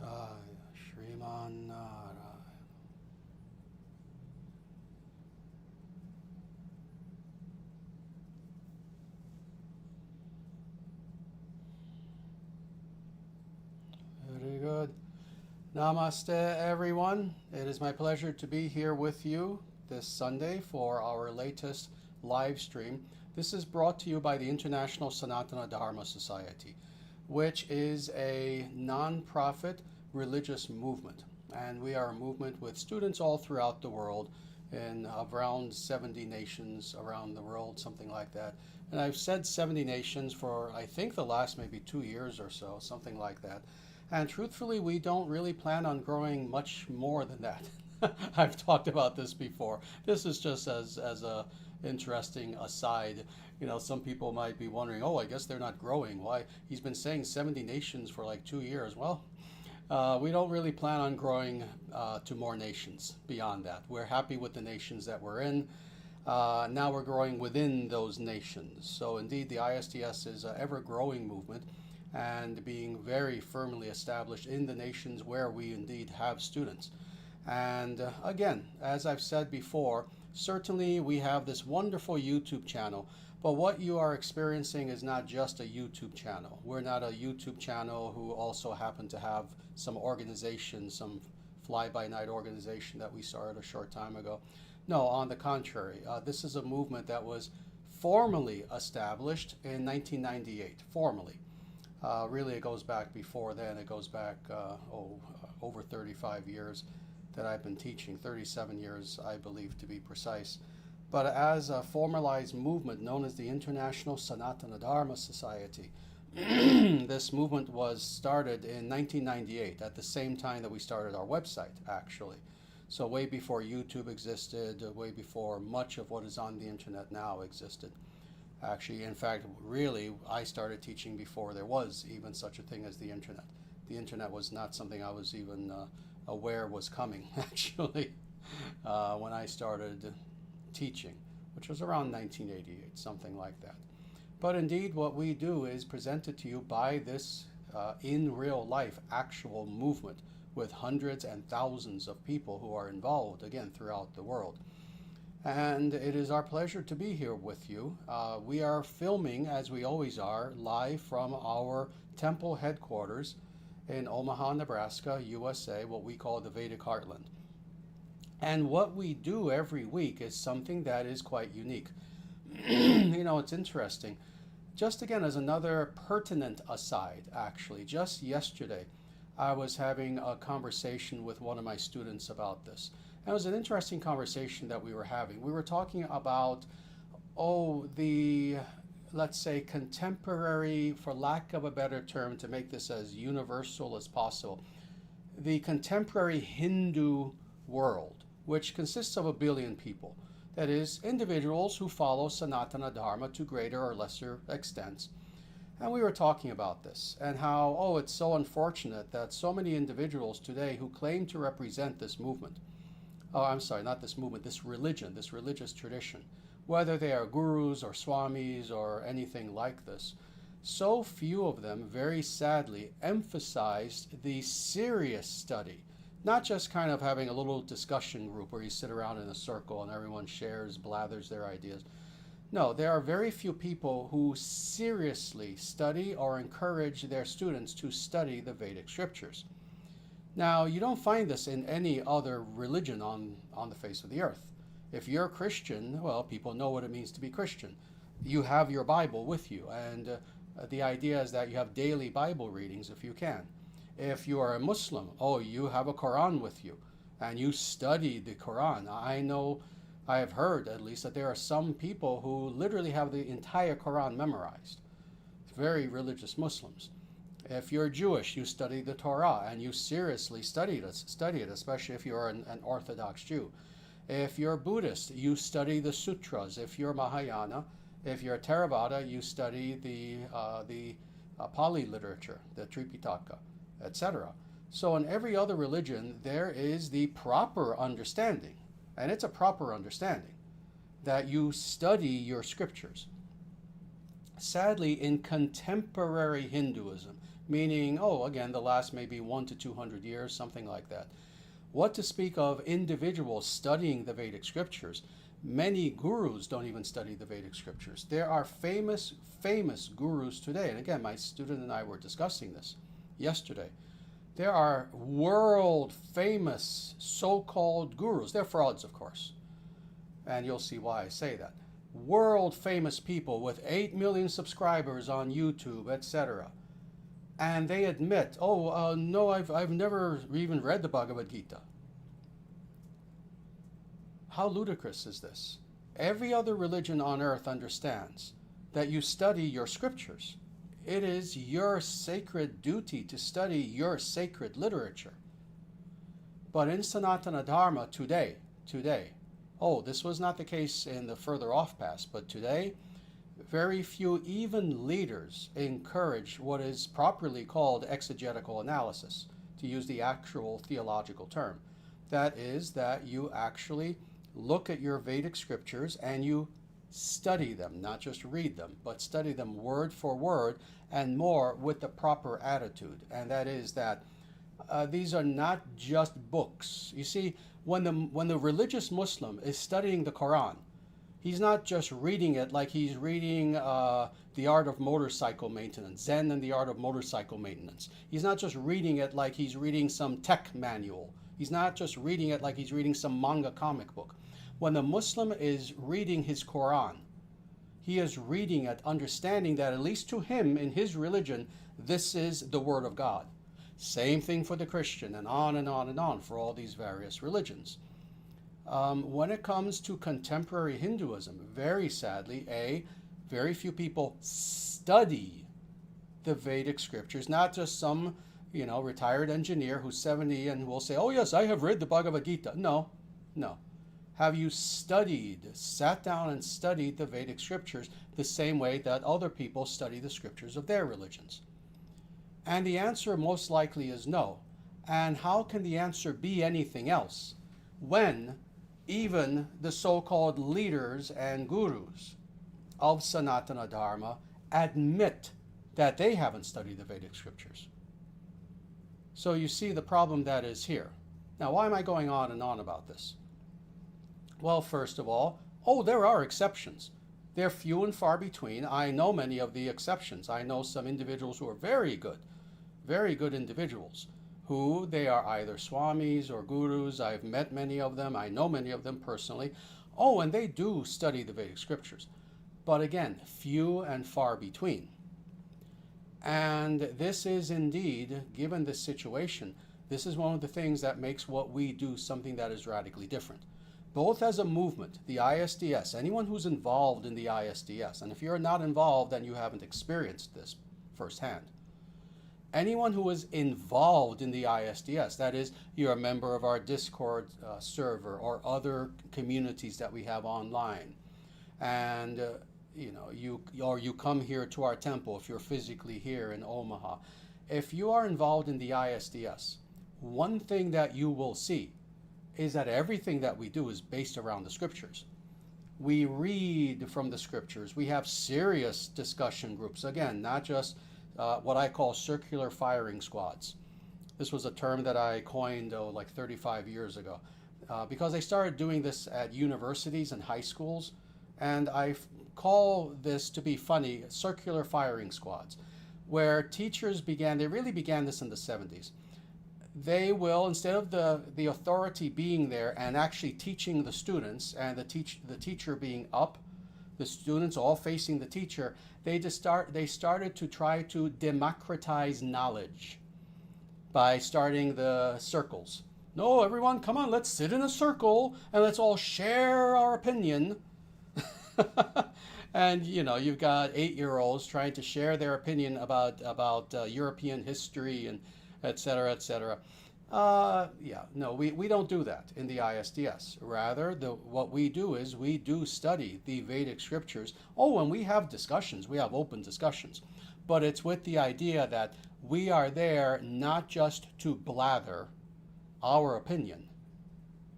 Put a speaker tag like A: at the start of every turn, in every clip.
A: Shriman Narayana. Very good. Namaste, everyone. It is my pleasure to be here with you this Sunday for our latest live stream. This is brought to you by the International Sanatana Dharma Society, which is a non-profit religious movement. And we are a movement with students all throughout the world in around 70 nations around the world, something like that. And I've said 70 nations for, I think, the last maybe 2 years or so, something like that. And truthfully, we don't really plan on growing much more than that. I've talked about this before. This is just as a interesting aside. You know, some people might be wondering, oh, I guess they're not growing. Why? He's been saying 70 nations for like 2 years. Well, we don't really plan on growing to more nations beyond that. We're happy with the nations that we're in. Now we're growing within those nations. So indeed, the ISTS is an ever-growing movement and being very firmly established in the nations where we indeed have students. And again, as I've said before, certainly we have this wonderful YouTube channel, but what you are experiencing is not just a YouTube channel. We're not a YouTube channel who also happen to have some organization, some fly-by-night organization that we started a short time ago. No, on the contrary, this is a movement that was formally established in 1998, formally. Really, it goes back before then. It goes back over 35 years that I've been teaching, 37 years, I believe, to be precise. But as a formalized movement known as the International Sanatana Dharma Society, this movement was started in 1998, at the same time that we started our website, actually. So way before YouTube existed, way before much of what is on the internet now existed. Actually, in fact, really, I started teaching before there was even such a thing as the internet. The internet was not something I was even aware was coming, actually, when I started teaching, which was around 1988, something like that. But indeed, what we do is present it to you by this in real life actual movement with hundreds and thousands of people who are involved, again, throughout the world. And it is our pleasure to be here with you. We are filming, as we always are, live from our temple headquarters in Omaha, Nebraska, USA, what we call the Vedic Heartland. And what we do every week is something that is quite unique. You know, it's interesting. Just again, as another pertinent aside, actually, just yesterday, I was having a conversation with one of my students about this. And it was an interesting conversation that we were having. We were talking about, let's say, contemporary, for lack of a better term, to make this as universal as possible, the contemporary Hindu world, which consists of 1 billion people. That is, individuals who follow Sanatana Dharma to greater or lesser extents. And we were talking about this and how, it's so unfortunate that so many individuals today who claim to represent this movement, not this movement, this religion, this religious tradition, whether they are gurus or swamis or anything like this, so few of them, very sadly, emphasized the serious study, not just kind of having a little discussion group where you sit around in a circle and everyone shares, blathers their ideas. No, there are very few people who seriously study or encourage their students to study the Vedic scriptures. Now, you don't find this in any other religion on the face of the earth. If you're a Christian, well, people know what it means to be Christian. You have your Bible with you, and the idea is that you have daily Bible readings if you can. If you are a Muslim, you have a Quran with you, and you study the Quran. I have heard, at least, that there are some people who literally have the entire Quran memorized. Very religious Muslims. If you're Jewish, you study the Torah, and you seriously study it, especially if you're an Orthodox Jew. If you're Buddhist, you study the sutras. If you're Mahayana, if you're Theravada, you study the Pali literature, the Tripitaka, etc. So in every other religion, there is the proper understanding, and it's a proper understanding, that you study your scriptures. Sadly, in contemporary Hinduism, meaning, oh, again, the last maybe 1 to 200 years, something like that. What to speak of individuals studying the Vedic scriptures? Many gurus don't even study the Vedic scriptures. There are famous gurus today, and again, my student and I were discussing this yesterday. There are world famous so-called gurus. They're frauds, of course, and you'll see why I say that. World famous people with 8 million subscribers on YouTube, etc. And they admit, oh, no, I've never even read the Bhagavad Gita. How ludicrous is this? Every other religion on earth understands that you study your scriptures. It is your sacred duty to study your sacred literature. But in Sanatana Dharma today, oh, this was not the case in the further off past, but today, very few, even leaders, encourage what is properly called exegetical analysis, to use the actual theological term. That is, that you actually look at your Vedic scriptures and you study them, not just read them, but study them word for word and more with the proper attitude. And that is that these are not just books. You see, when the religious Muslim is studying the Quran, he's not just reading it like he's reading the art of motorcycle maintenance, Zen and the art of motorcycle maintenance. He's not just reading it like he's reading some tech manual. He's not just reading it like he's reading some manga comic book. When the Muslim is reading his Quran, he is reading it, understanding that at least to him in his religion, this is the Word of God. Same thing for the Christian, and on and on and on for all these various religions. When it comes to contemporary Hinduism, very sadly, very few people study the Vedic scriptures, not just some, retired engineer who's 70 and will say, oh yes, I have read the Bhagavad Gita. No. Have you sat down and studied the Vedic scriptures the same way that other people study the scriptures of their religions? And the answer most likely is no. And how can the answer be anything else when even the so-called leaders and gurus of Sanatana Dharma admit that they haven't studied the Vedic scriptures? So you see the problem that is here. Now, why am I going on and on about this? Well, first of all, there are exceptions. They're few and far between. I know many of the exceptions. I know some individuals who are very good individuals, who they are either swamis or gurus. I've met many of them. I know many of them personally. And they do study the Vedic scriptures. But again, few and far between. And this is indeed, given this situation, this is one of the things that makes what we do something that is radically different. Both as a movement, the ISTS, anyone who's involved in the ISTS, and if you're not involved, then you haven't experienced this firsthand. Anyone who is involved in the ISTS, that is, you're a member of our Discord server or other communities that we have online, and you come here to our temple if you're physically here in Omaha. If you are involved in the ISTS, one thing that you will see is that everything that we do is based around the scriptures. We read from the scriptures. We have serious discussion groups. Again, not just what I call circular firing squads. This was a term that I coined like 35 years ago because I started doing this at universities and high schools, and I call this, to be funny, circular firing squads, where teachers they really began this in the 70s. They will, instead of the authority being there and actually teaching the students and the teacher being up, the students all facing the teacher, they started to try to democratize knowledge by starting the circles. No, everyone, come on, let's sit in a circle and let's all share our opinion. And you've got 8-year-olds trying to share their opinion about European history and et cetera, et cetera. We don't do that in the ISTS. Rather, what we do is we do study the Vedic scriptures. And we have discussions. We have open discussions. But it's with the idea that we are there not just to blather our opinion.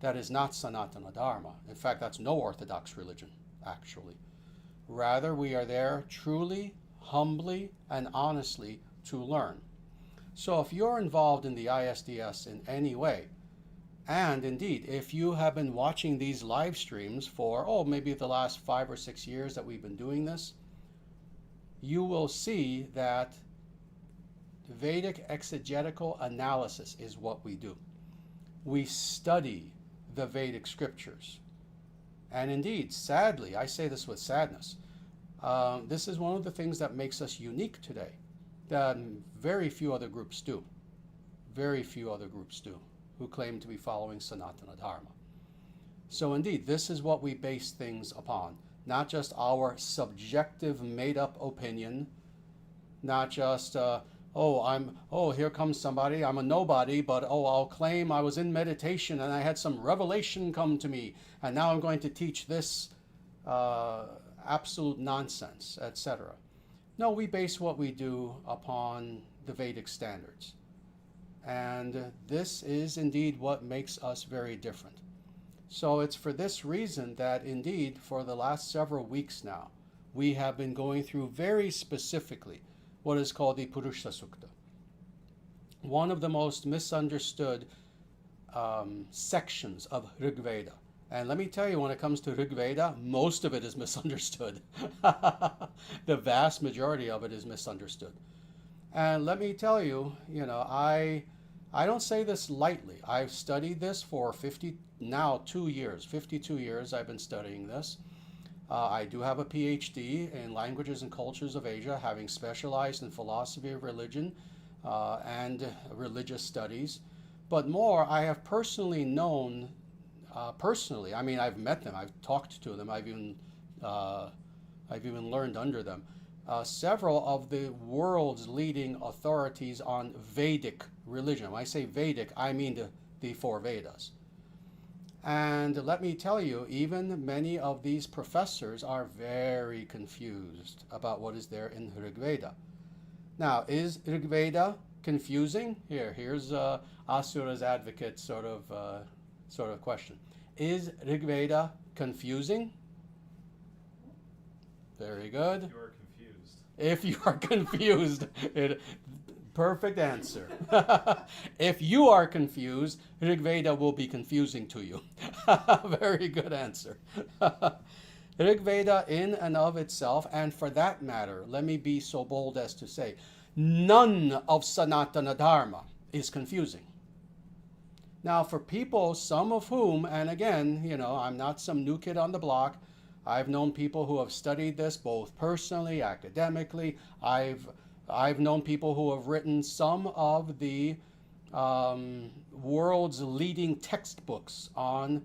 A: That is not Sanatana Dharma. In fact, that's no orthodox religion, actually. Rather, we are there truly, humbly, and honestly to learn. So if you're involved in the ISTS in any way, and indeed, if you have been watching these live streams for, maybe the last 5 or 6 years that we've been doing this, you will see that Vedic exegetical analysis is what we do. We study the Vedic scriptures. And indeed, sadly, I say this with sadness, this is one of the things that makes us unique today, that very few other groups do. Very few other groups do, who claim to be following Sanatana Dharma. So indeed, this is what we base things upon. Not just our subjective made-up opinion, not just, here comes somebody, I'm a nobody, but I'll claim I was in meditation and I had some revelation come to me, and now I'm going to teach this absolute nonsense, etc. No, we base what we do upon the Vedic standards. And this is indeed what makes us very different. So it's for this reason that indeed for the last several weeks now, we have been going through very specifically what is called the Purusha Sukta. One of the most misunderstood sections of Rig Veda. And let me tell you, when it comes to Rig Veda, most of it is misunderstood. The vast majority of it is misunderstood. And let me tell you, I don't say this lightly. I've studied this for 52 years I've been studying this. I do have a PhD in languages and cultures of Asia, having specialized in philosophy of religion and religious studies. But more, I have personally known, I've met them, I've talked to them, I've even learned under them. Several of the world's leading authorities on Vedic religion. When I say Vedic, I mean the four Vedas. And let me tell you, even many of these professors are very confused about what is there in Rig Veda. Now, is Rig Veda confusing? Here's Asura's advocate sort of question. Is Rig Veda confusing? Very good. If you are confused, perfect answer. If you are confused, Rig Veda will be confusing to you. Very good answer. Rig Veda in and of itself, and for that matter, let me be so bold as to say, none of Sanatana Dharma is confusing. Now, for people, some of whom, and again, I'm not some new kid on the block, I've known people who have studied this both personally, academically. I've known people who have written some of the world's leading textbooks on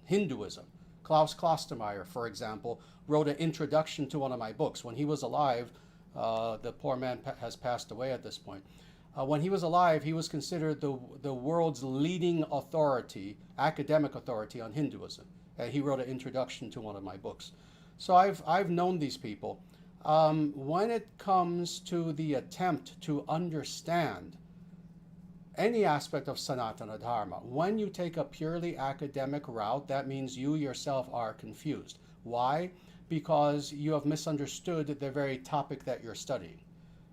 A: Hinduism. Klaus Klostermaier, for example, wrote an introduction to one of my books. When he was alive, the poor man has passed away at this point. When he was alive, he was considered the world's leading authority, academic authority on Hinduism. And he wrote an introduction to one of my books. So I've known these people. When it comes to the attempt to understand any aspect of Sanatana Dharma, when you take a purely academic route, that means you yourself are confused. Why? Because you have misunderstood the very topic that you're studying.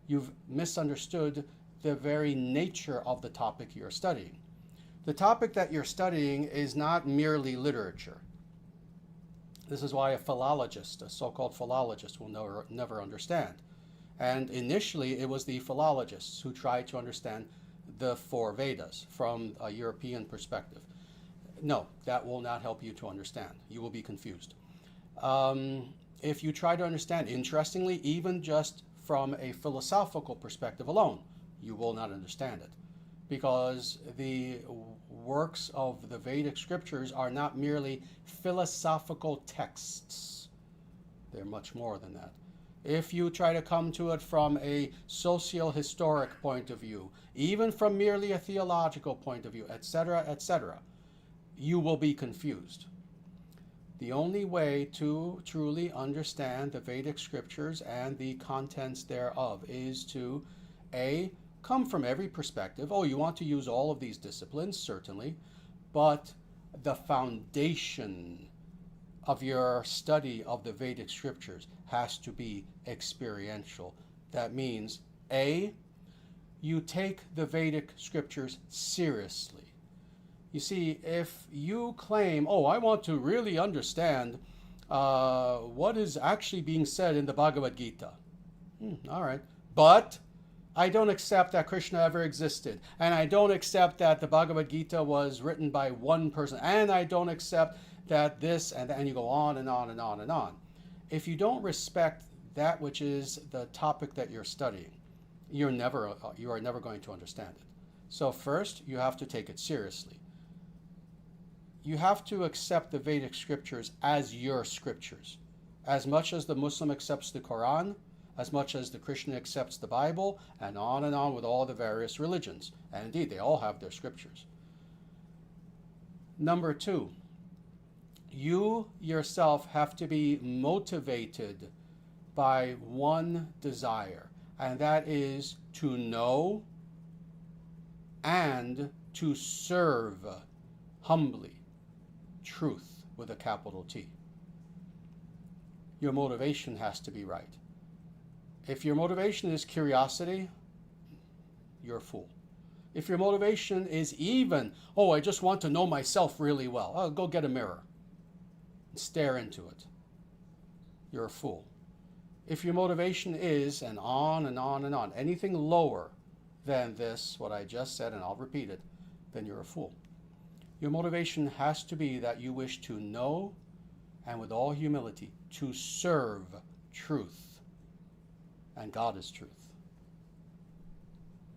A: You've misunderstood the very nature of the topic you're studying. The topic that you're studying is not merely literature. This is why a philologist, a so-called philologist, will never understand. And initially, it was the philologists who tried to understand the four Vedas from a European perspective. No, that will not help you to understand. You will be confused. If you try to understand, interestingly, even just from a philosophical perspective alone, you will not understand it. Because the works of the Vedic scriptures are not merely philosophical texts. They're much more than that. If you try to come to it from a socio-historic point of view, even from merely a theological point of view, etc., you will be confused. The only way to truly understand the Vedic scriptures and the contents thereof is to, A, come from every perspective. You want to use all of these disciplines, certainly, but the foundation of your study of the Vedic scriptures has to be experiential. That means, A, you take the Vedic scriptures seriously. You see, if you claim, oh, I want to really understand what is actually being said in the Bhagavad Gita. All right. But I don't accept that Krishna ever existed. And I don't accept that the Bhagavad Gita was written by one person. And I don't accept that this and that. And you go on and on and on and on. If you don't respect that which is the topic that you're studying, you are never going to understand it. So first, you have to take it seriously. You have to accept the Vedic scriptures as your scriptures. As much as the Muslim accepts the Quran, as much as the Christian accepts the Bible, and on with all the various religions. And indeed, they all have their scriptures. Number two, you yourself have to be motivated by one desire, and that is to know and to serve humbly truth with a capital T. Your motivation has to be right. If your motivation is curiosity, you're a fool. If your motivation is even, oh, I just want to know myself really well, oh, go get a mirror and stare into it, you're a fool. If your motivation is, and on and on and on, anything lower than this, what I just said, and I'll repeat it, then you're a fool. Your motivation has to be that you wish to know, and with all humility, to serve truth. And God is truth.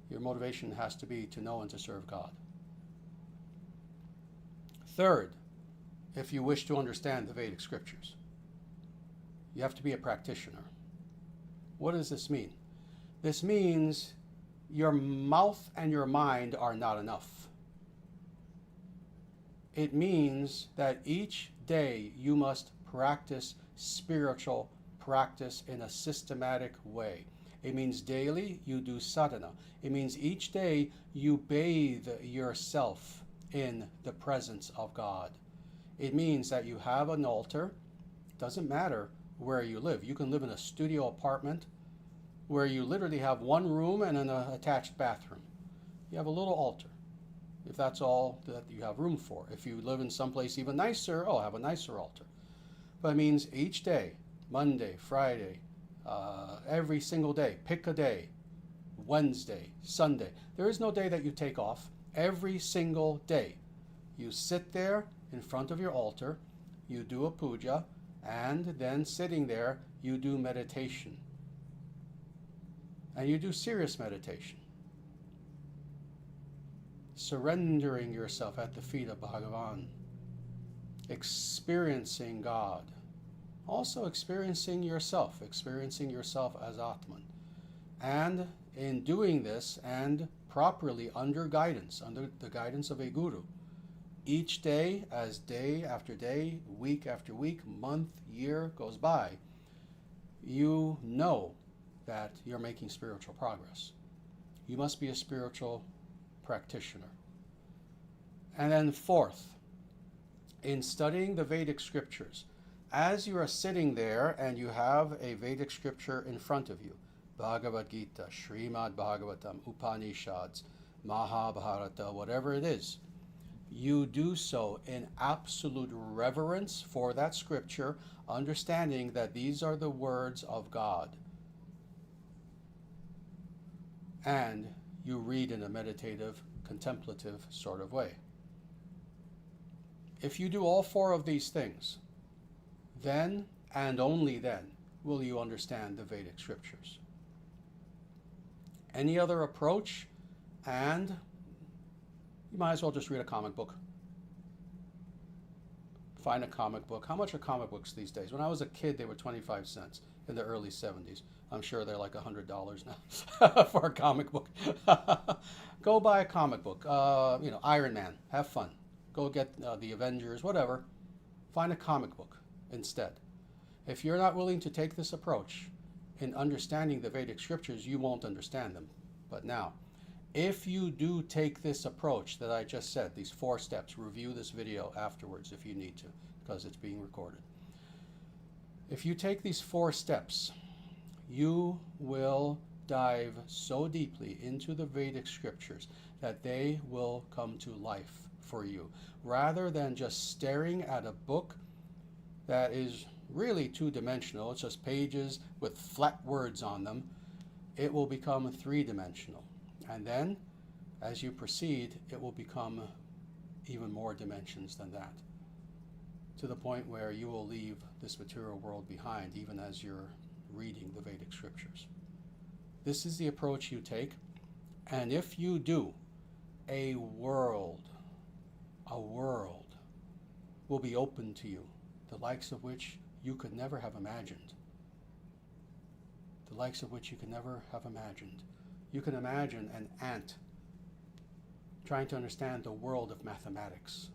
A: Your motivation has to be to know and to serve God. Third, if you wish to understand the Vedic scriptures, you have to be a practitioner. What does this mean? This means your mouth and your mind are not enough. It means that each day you must practice spiritual practice in a systematic way. It means daily you do sadhana. It means each day you bathe yourself in the presence of God. It means that you have an altar. Doesn't matter where you live. You can live in a studio apartment where you literally have one room and an attached bathroom. You have a little altar, if that's all that you have room for. If you live in someplace even nicer, oh, have a nicer altar. But it means each day, Monday, Friday, every single day, pick a day, Wednesday, Sunday. There is no day that you take off. Every single day, you sit there in front of your altar, you do a puja, and then sitting there, you do meditation. And you do serious meditation. Surrendering yourself at the feet of Bhagavan. Experiencing God. Also experiencing yourself as Atman. And in doing this, and properly under the guidance of a guru, each day, as day after day, week after week, month, year goes by, you know that you're making spiritual progress. You must be a spiritual practitioner. And then fourth, in studying the Vedic scriptures, as you are sitting there and you have a Vedic scripture in front of you, Bhagavad Gita, Srimad Bhagavatam, Upanishads, Mahabharata, whatever it is, you do so in absolute reverence for that scripture, understanding that these are the words of God. And you read in a meditative, contemplative sort of way. If you do all four of these things, then and only then will you understand the Vedic scriptures. Any other approach, and you might as well just read a comic book. Find a comic book. How much are comic books these days? When I was a kid, they were 25 cents in the early 70s. I'm sure they're like $100 now for a comic book. Go buy a comic book. Iron Man. Have fun. Go get the Avengers, whatever. Find a comic book instead. If you're not willing to take this approach in understanding the Vedic scriptures, you won't understand them. But now, if you do take this approach that I just said, these 4 steps, review this video afterwards if you need to, because it's being recorded. If you take these 4 steps, you will dive so deeply into the Vedic scriptures that they will come to life for you, rather than just staring at a book that is really two-dimensional. It's just pages with flat words on them. It will become three-dimensional. And then, as you proceed, it will become even more dimensions than that, to the point where you will leave this material world behind, even as you're reading the Vedic scriptures. This is the approach you take, and if you do, a world will be open to you, the likes of which you could never have imagined. The likes of which you could never have imagined. You can imagine an ant trying to understand the world of mathematics.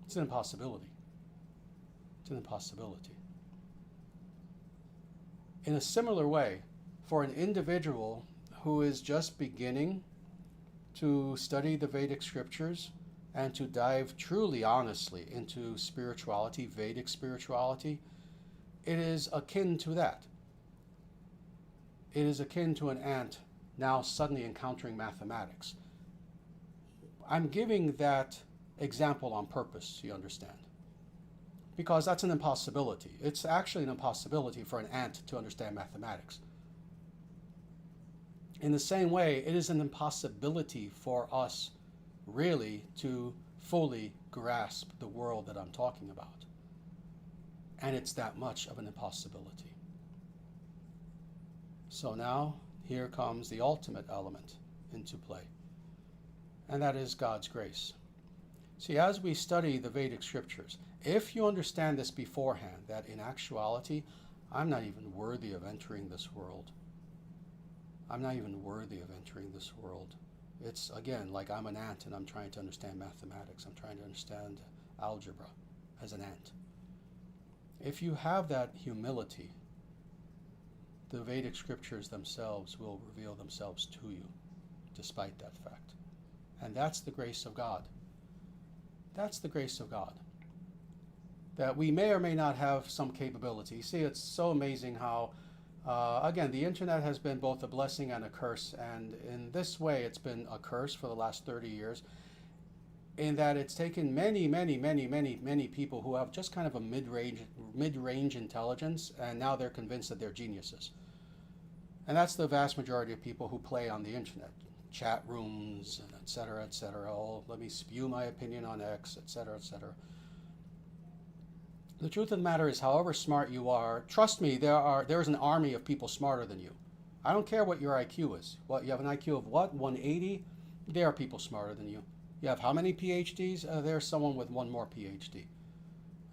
A: It's an impossibility. It's an impossibility. In a similar way, for an individual who is just beginning to study the Vedic scriptures and to dive truly honestly into spirituality, Vedic spirituality, it is akin to that. It is akin to an ant now suddenly encountering mathematics. I'm giving that example on purpose, you understand, because that's an impossibility. It's actually an impossibility for an ant to understand mathematics. In the same way, it is an impossibility for us really to fully grasp the world that I'm talking about. And it's that much of an impossibility. So now, here comes the ultimate element into play, and that is God's grace. See, as we study the Vedic scriptures, if you understand this beforehand, that in actuality, I'm not even worthy of entering this world. I'm not even worthy of entering this world. It's, again, like I'm an ant and I'm trying to understand mathematics. I'm trying to understand algebra as an ant. If you have that humility, the Vedic scriptures themselves will reveal themselves to you, despite that fact. And that's the grace of God. That's the grace of God. That we may or may not have some capability. See, it's so amazing how, again, the internet has been both a blessing and a curse. And in this way, it's been a curse for the last 30 years, in that it's taken many people who have just kind of a mid-range intelligence, and now they're convinced that they're geniuses. And that's the vast majority of people who play on the internet. Chat rooms, et cetera, et cetera. Oh, let me spew my opinion on X, et cetera, et cetera. The truth of the matter is, however smart you are, trust me, there's an army of people smarter than you. I don't care what your IQ is. What, you have an IQ of what, 180? There are people smarter than you. You have how many PhDs? There's someone with one more PhD.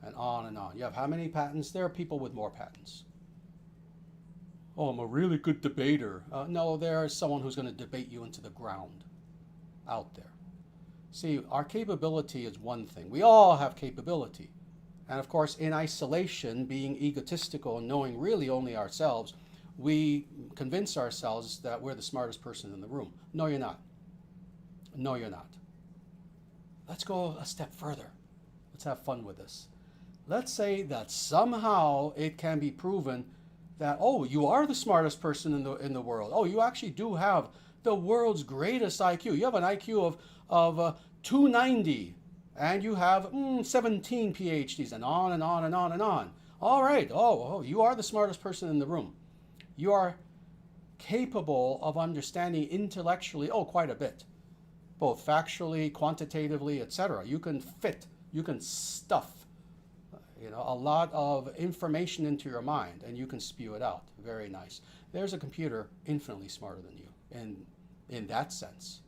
A: And on and on. You have how many patents? There are people with more patents. Oh, I'm a really good debater. No, there's someone who's going to debate you into the ground out there. See, our capability is one thing. We all have capability. And of course, in isolation, being egotistical and knowing really only ourselves, we convince ourselves that we're the smartest person in the room. No, you're not. No, you're not. Let's go a step further. Let's have fun with this. Let's say that somehow it can be proven that, oh, you are the smartest person in the world. Oh, you actually do have the world's greatest IQ. You have an IQ of 290, and you have 17 PhDs, and on and on and on and on. All right. Oh, you are the smartest person in the room. You are capable of understanding intellectually, quite a bit, both factually, quantitatively, etc. You can stuff a lot of information into your mind, and you can spew it out. Very nice. There's a computer infinitely smarter than you in that sense.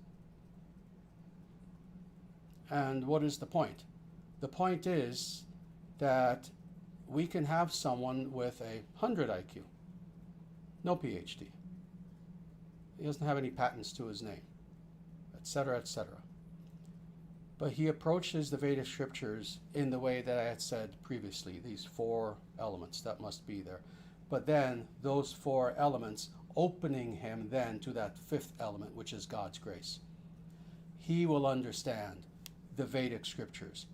A: And what is the point? The point is that we can have someone with a 100 IQ, no PhD. He doesn't have any patents to his name, etc., etc. But he approaches the Vedic scriptures in the way that I had said previously, these 4 elements that must be there. But then those 4 elements opening him then to that 5th element, which is God's grace. He will understand the Vedic scriptures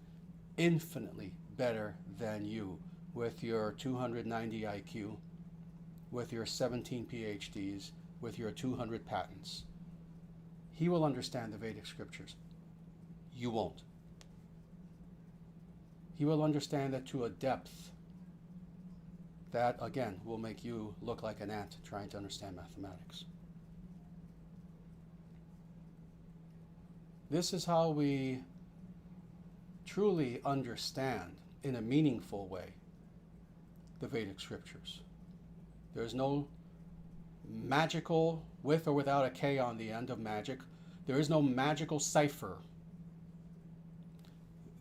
A: infinitely better than you with your 290 IQ with your 17 PhDs, with your 200 patents. He will understand the Vedic scriptures. You won't. He will understand it to a depth that, again, will make you look like an ant trying to understand mathematics. This is how we truly understand, in a meaningful way, the Vedic scriptures. There's no magical, with or without a K on the end of magic. There is no magical cipher.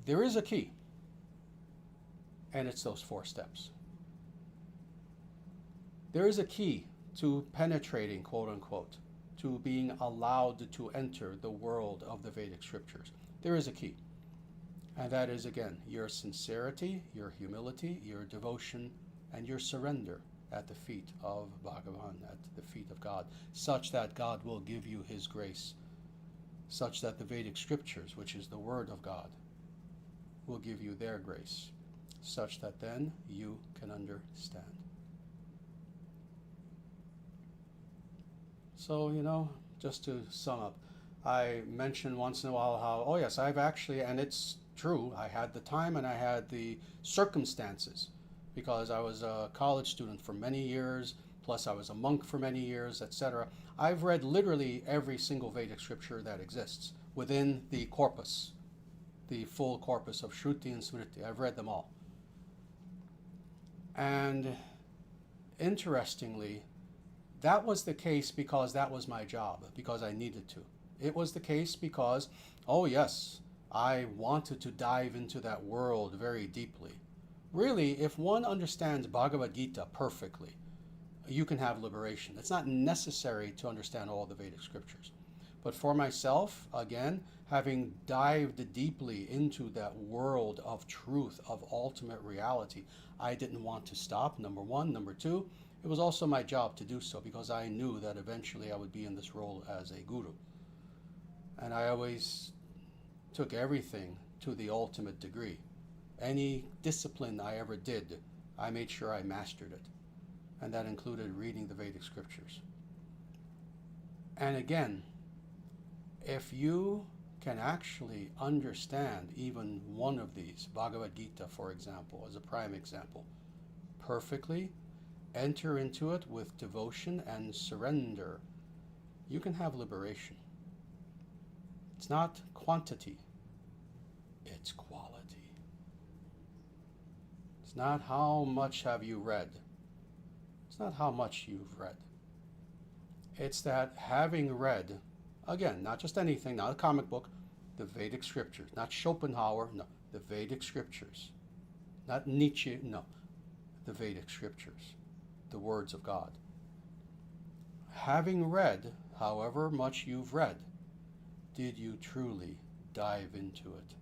A: There is a key, and it's those 4 steps. There is a key to penetrating, quote unquote, to being allowed to enter the world of the Vedic scriptures. There is a key. And that is, again, your sincerity, your humility, your devotion, and your surrender at the feet of Bhagavan, at the feet of God, such that God will give you his grace, such that the Vedic scriptures, which is the word of God, will give you their grace, such that then you can understand. So, just to sum up, I mention once in a while how, oh yes, I've actually, and it's true, I had the time and I had the circumstances, because I was a college student for many years, plus I was a monk for many years, etc. I've read literally every single Vedic scripture that exists within the corpus, the full corpus of Shruti and Smriti. I've read them all. And interestingly, that was the case because that was my job, because I needed to. It was the case because, oh yes, I wanted to dive into that world very deeply. Really, if one understands Bhagavad Gita perfectly, you can have liberation. It's not necessary to understand all the Vedic scriptures. But for myself, again, having dived deeply into that world of truth, of ultimate reality, I didn't want to stop, number one. Number two, it was also my job to do so because I knew that eventually I would be in this role as a guru. And I always took everything to the ultimate degree. Any discipline I ever did, I made sure I mastered it. And that included reading the Vedic scriptures. And again, if you can actually understand even one of these, Bhagavad Gita, for example, as a prime example, perfectly, enter into it with devotion and surrender, you can have liberation. It's not quantity, it's quality. It's not how much have you read. It's not how much you've read. It's that having read, again, not just anything, not a comic book, the Vedic scriptures, not Schopenhauer, no, the Vedic scriptures, not Nietzsche, no, the Vedic scriptures, the words of God. Having read, however much you've read, did you truly dive into it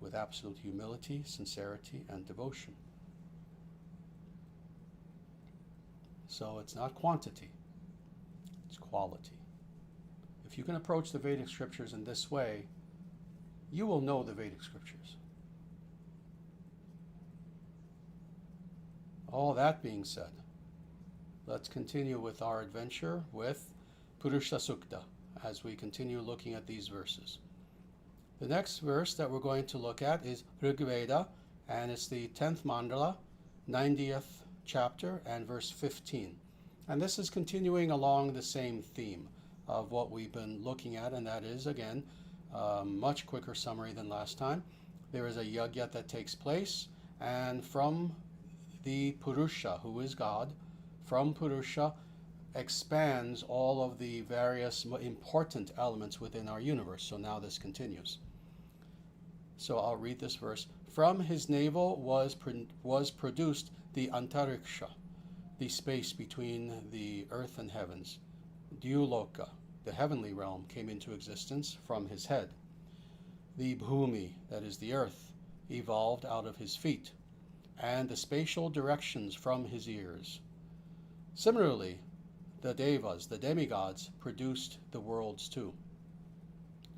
A: with absolute humility, sincerity, and devotion? So it's not quantity, it's quality. If you can approach the Vedic scriptures in this way, you will know the Vedic scriptures. All that being said, let's continue with our adventure with Purusha Sukta as we continue looking at these verses. The next verse that we're going to look at is Rig Veda, and it's the 10th mandala, 90th chapter, and verse 15. And this is continuing along the same theme of what we've been looking at, and that is, again, a much quicker summary than last time. There is a yajna that takes place, and from the Purusha, who is God, from Purusha expands all of the various important elements within our universe. So now this continues. So I'll read this verse. From his navel was produced the antariksha, the space between the earth and heavens. Dyuloka, the heavenly realm, came into existence from his head. The Bhumi, that is the earth, evolved out of his feet, and the spatial directions from his ears. Similarly, the devas, the demigods, produced the worlds too.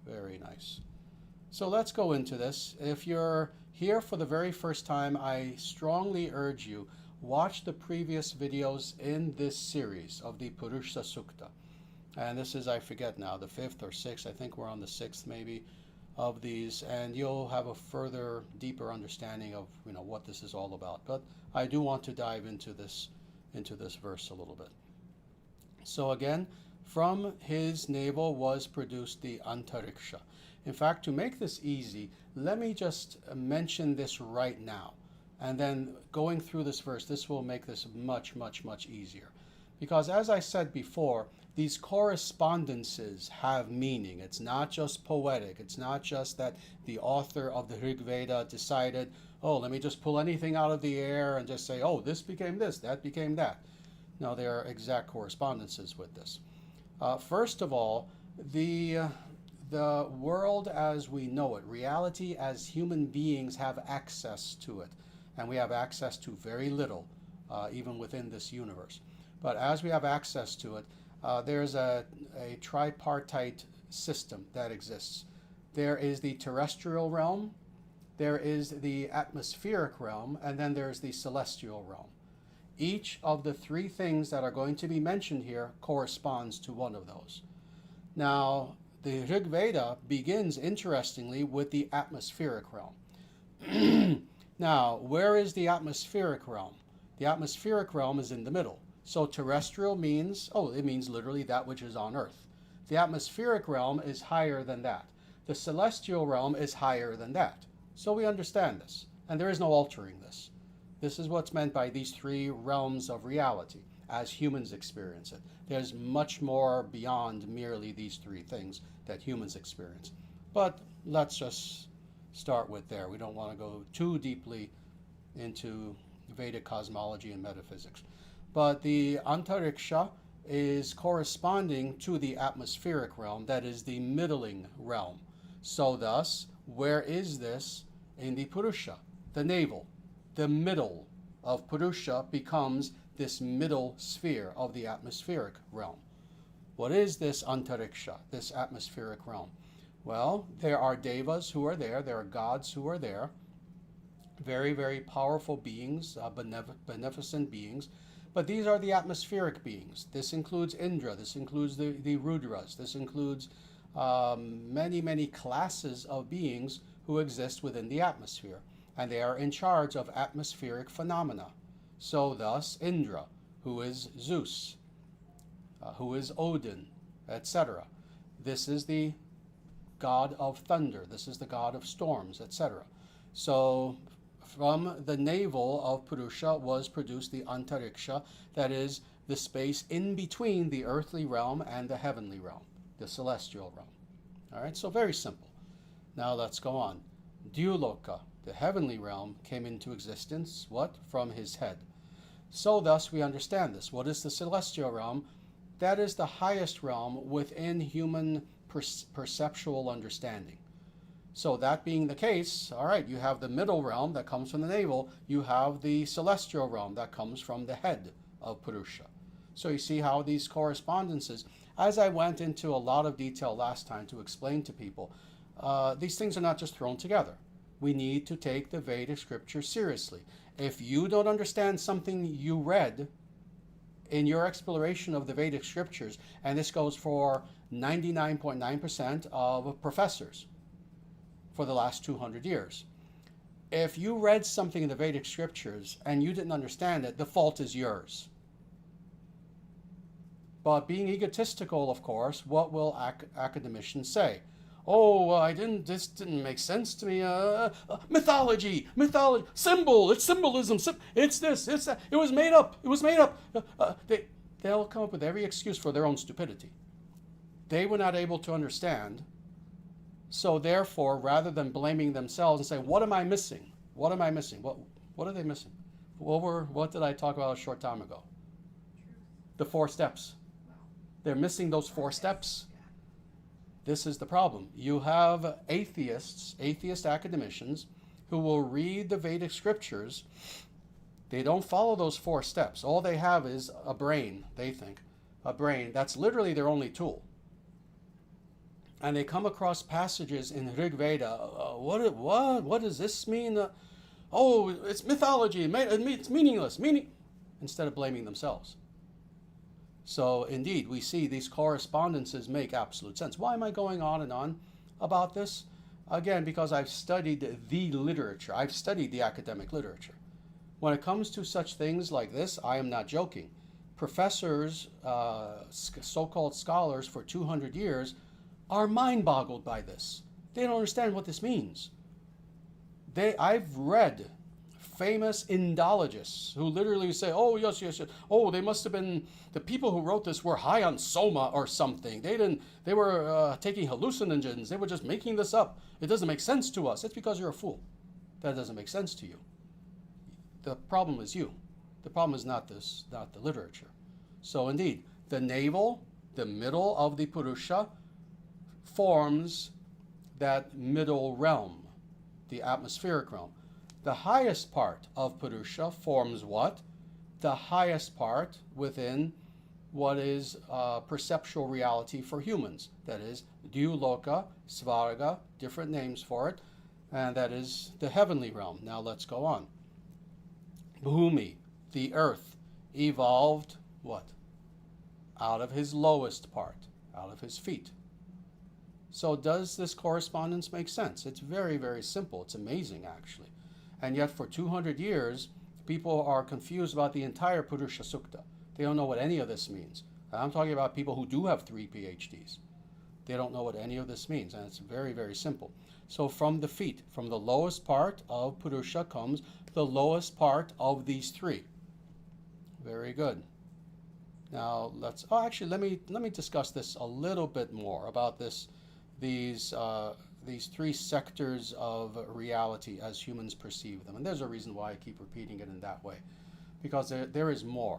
A: Very nice. So let's go into this. If you're here for the very first time, I strongly urge you, watch the previous videos in this series of the Purusha Sukta. And this is, I forget now, the 5th or 6th. I think we're on the 6th maybe of these, and you'll have a further, deeper understanding of what this is all about. But I do want to dive into this verse a little bit. So again, from his navel was produced the antariksha. In fact, to make this easy, let me just mention this right now. And then going through this verse, this will make this much, much, much easier. Because as I said before, these correspondences have meaning. It's not just poetic. It's not just that the author of the Rig Veda decided, oh, let me just pull anything out of the air and just say, oh, this became this, that became that. No, there are exact correspondences with this. First of all, the world as we know it, reality as human beings have access to it. And we have access to very little, even within this universe. But as we have access to it, there's a tripartite system that exists. There is the terrestrial realm, there is the atmospheric realm, and then there's the celestial realm. Each of the three things that are going to be mentioned here corresponds to one of those. Now, the Rig Veda begins, interestingly, with the atmospheric realm. Now, where is the atmospheric realm? The atmospheric realm is in the middle. So terrestrial means, it means literally that which is on Earth. The atmospheric realm is higher than that. The celestial realm is higher than that. So we understand this, and there is no altering this. This is what's meant by these three realms of reality as humans experience it. There's much more beyond merely these three things that humans experience. But let's just start with there. We don't want to go too deeply into Vedic cosmology and metaphysics. But the antariksha is corresponding to the atmospheric realm, that is the middling realm. So thus, where is this in the Purusha? The navel. The middle of Purusha becomes this middle sphere of the atmospheric realm. What is this antariksha, this atmospheric realm? Well, there are devas who are there are gods who are there, very, very powerful beings, beneficent beings. But these are the atmospheric beings. This includes Indra, this includes the Rudras, this includes many, many classes of beings who exist within the atmosphere. And they are in charge of atmospheric phenomena. So thus, Indra, who is Zeus, who is Odin, etc. This is the god of thunder. This is the god of storms, etc. So from the navel of Purusha was produced the antariksha, that is the space in between the earthly realm and the heavenly realm, the celestial realm. All right, so very simple. Now let's go on. Dyuloka, the heavenly realm, came into existence, what? From his head. So thus we understand this. What is the celestial realm? That is the highest realm within human perceptual understanding. So that being the case, all right, you have the middle realm that comes from the navel, you have the celestial realm that comes from the head of Purusha. So you see how these correspondences, as I went into a lot of detail last time to explain to people, these things are not just thrown together. We need to take the Vedic scripture seriously. If you don't understand something you read in your exploration of the Vedic scriptures, and this goes for 99.9% of professors for the last 200 years. If you read something in the Vedic scriptures and you didn't understand it, the fault is yours. But being egotistical, of course, what will academicians say? Oh, this didn't make sense to me. Mythology, symbol, it's symbolism, it's this, it's that, it was made up. They'll come up with every excuse for their own stupidity. They were not able to understand. So therefore, rather than blaming themselves and saying, what am I missing? What am I missing? What are they missing? What did I talk about a short time ago? The 4 steps. They're missing those 4 steps. This is the problem. You have atheist academicians who will read the Vedic scriptures. They don't follow those 4 steps. All they have is a brain, they think. A brain. That's literally their only tool. And they come across passages in Rig Veda. What does this mean? It's mythology. It's meaningless. instead of blaming themselves. So indeed, we see these correspondences make absolute sense. Why am I going on and on about this? Again, because I've studied the literature. I've studied the academic literature. When it comes to such things like this, I am not joking. Professors, so-called scholars for 200 years, are mind-boggled by this. They don't understand what this means. I've read famous Indologists who literally say, oh, yes, yes, yes. Oh, they must have been, the people who wrote this were high on soma or something. They were taking hallucinogens. They were just making this up. It doesn't make sense to us. It's because you're a fool. That doesn't make sense to you. The problem is you. The problem is not the literature. So indeed, the navel, the middle of the Purusha, forms that middle realm, the atmospheric realm. The highest part of Purusha forms what? The highest part within what is perceptual reality for humans. That is Dyuloka, Svarga, different names for it, and that is the heavenly realm. Now let's go on. Bhumi, the earth, evolved what? Out of his lowest part, out of his feet. So does this correspondence make sense? It's very, very simple. It's amazing, actually. And yet for 200 years, people are confused about the entire Purusha Sukta. They don't know what any of this means. I'm talking about people who do have 3 PhDs. They don't know what any of this means, and it's very, very simple. So from the feet, from the lowest part of Purusha comes the lowest part of these 3. Very good. Now actually let me discuss this a little bit more about these 3 sectors of reality as humans perceive them. And there's a reason why I keep repeating it in that way, because there is more.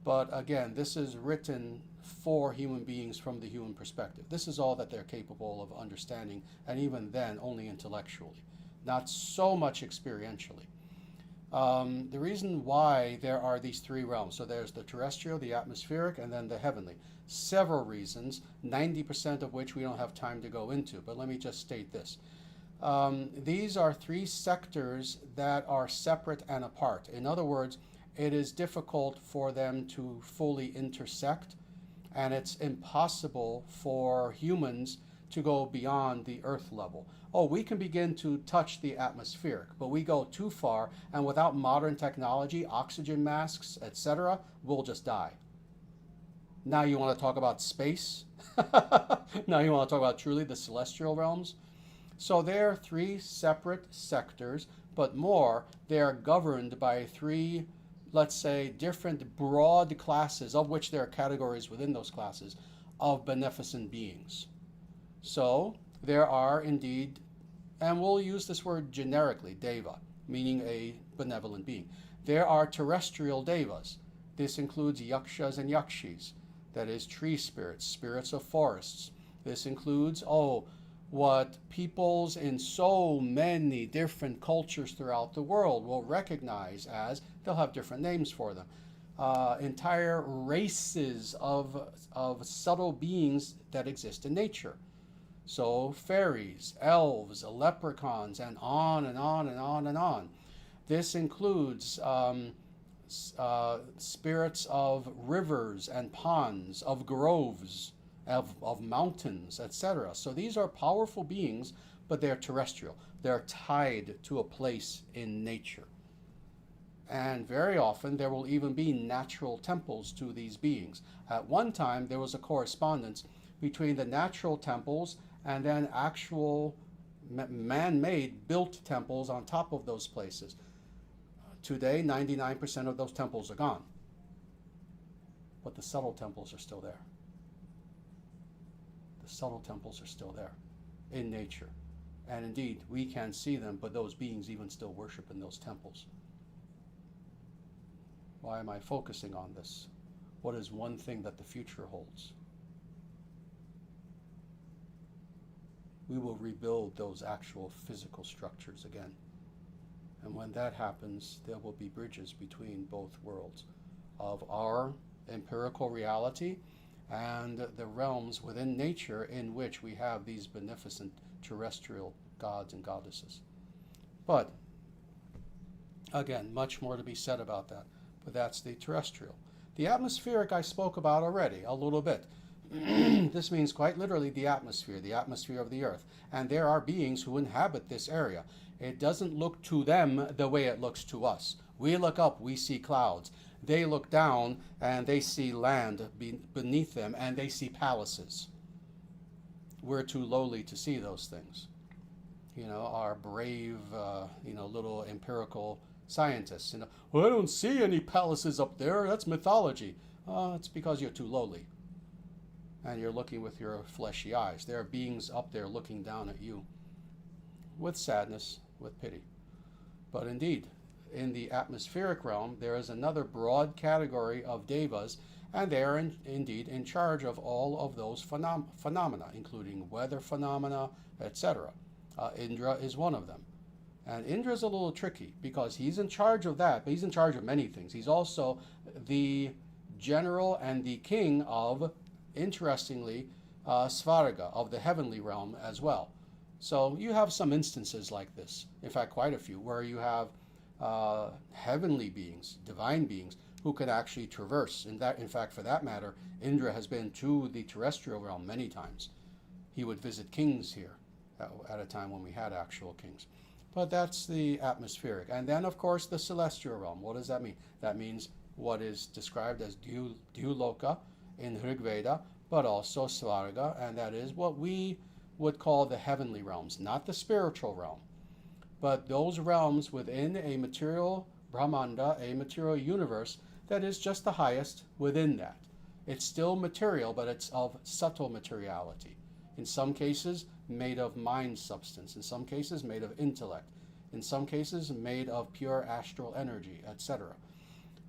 A: But again, this is written for human beings from the human perspective. This is all that they're capable of understanding, and even then only intellectually, not so much experientially. The reason why there are these 3 realms, so there's the terrestrial, the atmospheric, and then the heavenly. Several reasons, 90% of which we don't have time to go into, but let me just state this. These are 3 sectors that are separate and apart. In other words, it is difficult for them to fully intersect, and it's impossible for humans to go beyond the earth level. Oh, we can begin to touch the atmospheric, but we go too far, and without modern technology, oxygen masks, etc., we'll just die. Now you want to talk about space? Now you want to talk about truly the celestial realms? So there are 3 separate sectors, but more, they are governed by 3, let's say, different broad classes, of which there are categories within those classes, of beneficent beings. So there are indeed, and we'll use this word generically, deva, meaning a benevolent being. There are terrestrial devas. This includes yakshas and yakshis, that is tree spirits, spirits of forests. This includes, what peoples in so many different cultures throughout the world will recognize as, they'll have different names for them, entire races of subtle beings that exist in nature. So fairies, elves, leprechauns, and on and on and on and on. This includes spirits of rivers and ponds, of groves, of mountains, etc. So these are powerful beings, but they're terrestrial. They're tied to a place in nature. And very often there will even be natural temples to these beings. At one time there was a correspondence between the natural temples and then actual man-made built temples on top of those places. Today, 99% of those temples are gone, but the subtle temples are still there. The subtle temples are still there in nature. And indeed, we can see them, but those beings even still worship in those temples. Why am I focusing on this? What is one thing that the future holds? We will rebuild those actual physical structures again. And when that happens, there will be bridges between both worlds of our empirical reality and the realms within nature in which we have these beneficent terrestrial gods and goddesses. But, again, much more to be said about that. but that's the terrestrial. The atmospheric I spoke about already a little bit. This means quite literally the atmosphere of the earth. And there are beings who inhabit this area. It doesn't look to them the way it looks to us. We look up, we see clouds. They look down and they see land beneath them, and they see palaces. We're too lowly to see those things. You know, our brave, little empirical scientists. Well, I don't see any palaces up there. That's mythology. It's because you're too lowly. And you're looking with your fleshy eyes. There are beings up there looking down at you with sadness, with pity. But indeed, in the atmospheric realm, there is another broad category of devas, and they are indeed in charge of all of those phenomena, including weather phenomena, etc. Indra is one of them. And Indra is a little tricky because he's in charge of that, but he's in charge of many things. He's also the general and the king of, interestingly, Svarga, of the heavenly realm as well. So you have some instances like this, in fact quite a few, where you have heavenly beings, divine beings, who can actually traverse. In fact, for that matter, Indra has been to the terrestrial realm many times. He would visit kings here at a time when we had actual kings. But that's the atmospheric. And then, of course, the celestial realm. What does that mean? That means what is described as Dyuloka in Rig Veda, but also Svarga, and that is what we would call the heavenly realms, not the spiritual realm, but those realms within a material Brahmanda, a material universe that is just the highest within that. It's still material, but it's of subtle materiality. In some cases, made of mind substance. In some cases, made of intellect. In some cases, made of pure astral energy, etc.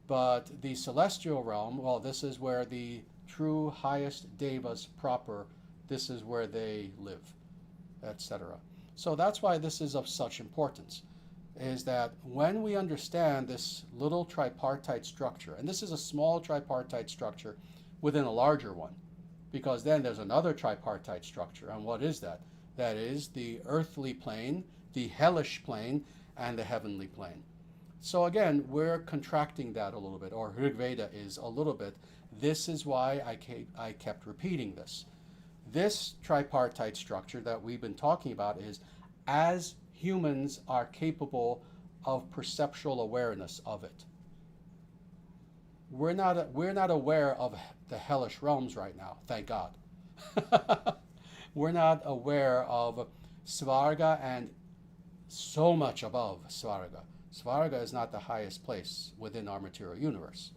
A: But the celestial realm, well, this is where the true highest devas proper, this is where they live, etc. So that's why this is of such importance, is that when we understand this little tripartite structure, and this is a small tripartite structure within a larger one, because then there's another tripartite structure, and what is that? That is the earthly plane, the hellish plane, and the heavenly plane. So again, we're contracting that a little bit, or Rig Veda is a little bit. This is why I kept repeating this. This tripartite structure that we've been talking about is as humans are capable of perceptual awareness of it. We're not aware of the hellish realms right now, thank God. We're not aware of Svarga and so much above Svarga. Svarga is not the highest place within our material universe.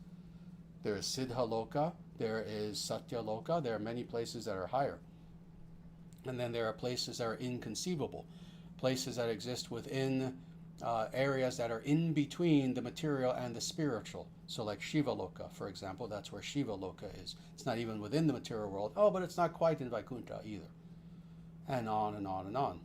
A: There is Siddhaloka, there is Satyaloka, there are many places that are higher. And then there are places that are inconceivable, places that exist within areas that are in between the material and the spiritual. So like Shivaloka, for example, that's where Shivaloka is. It's not even within the material world. Oh, but it's not quite in Vaikuntha either. And on and on and on.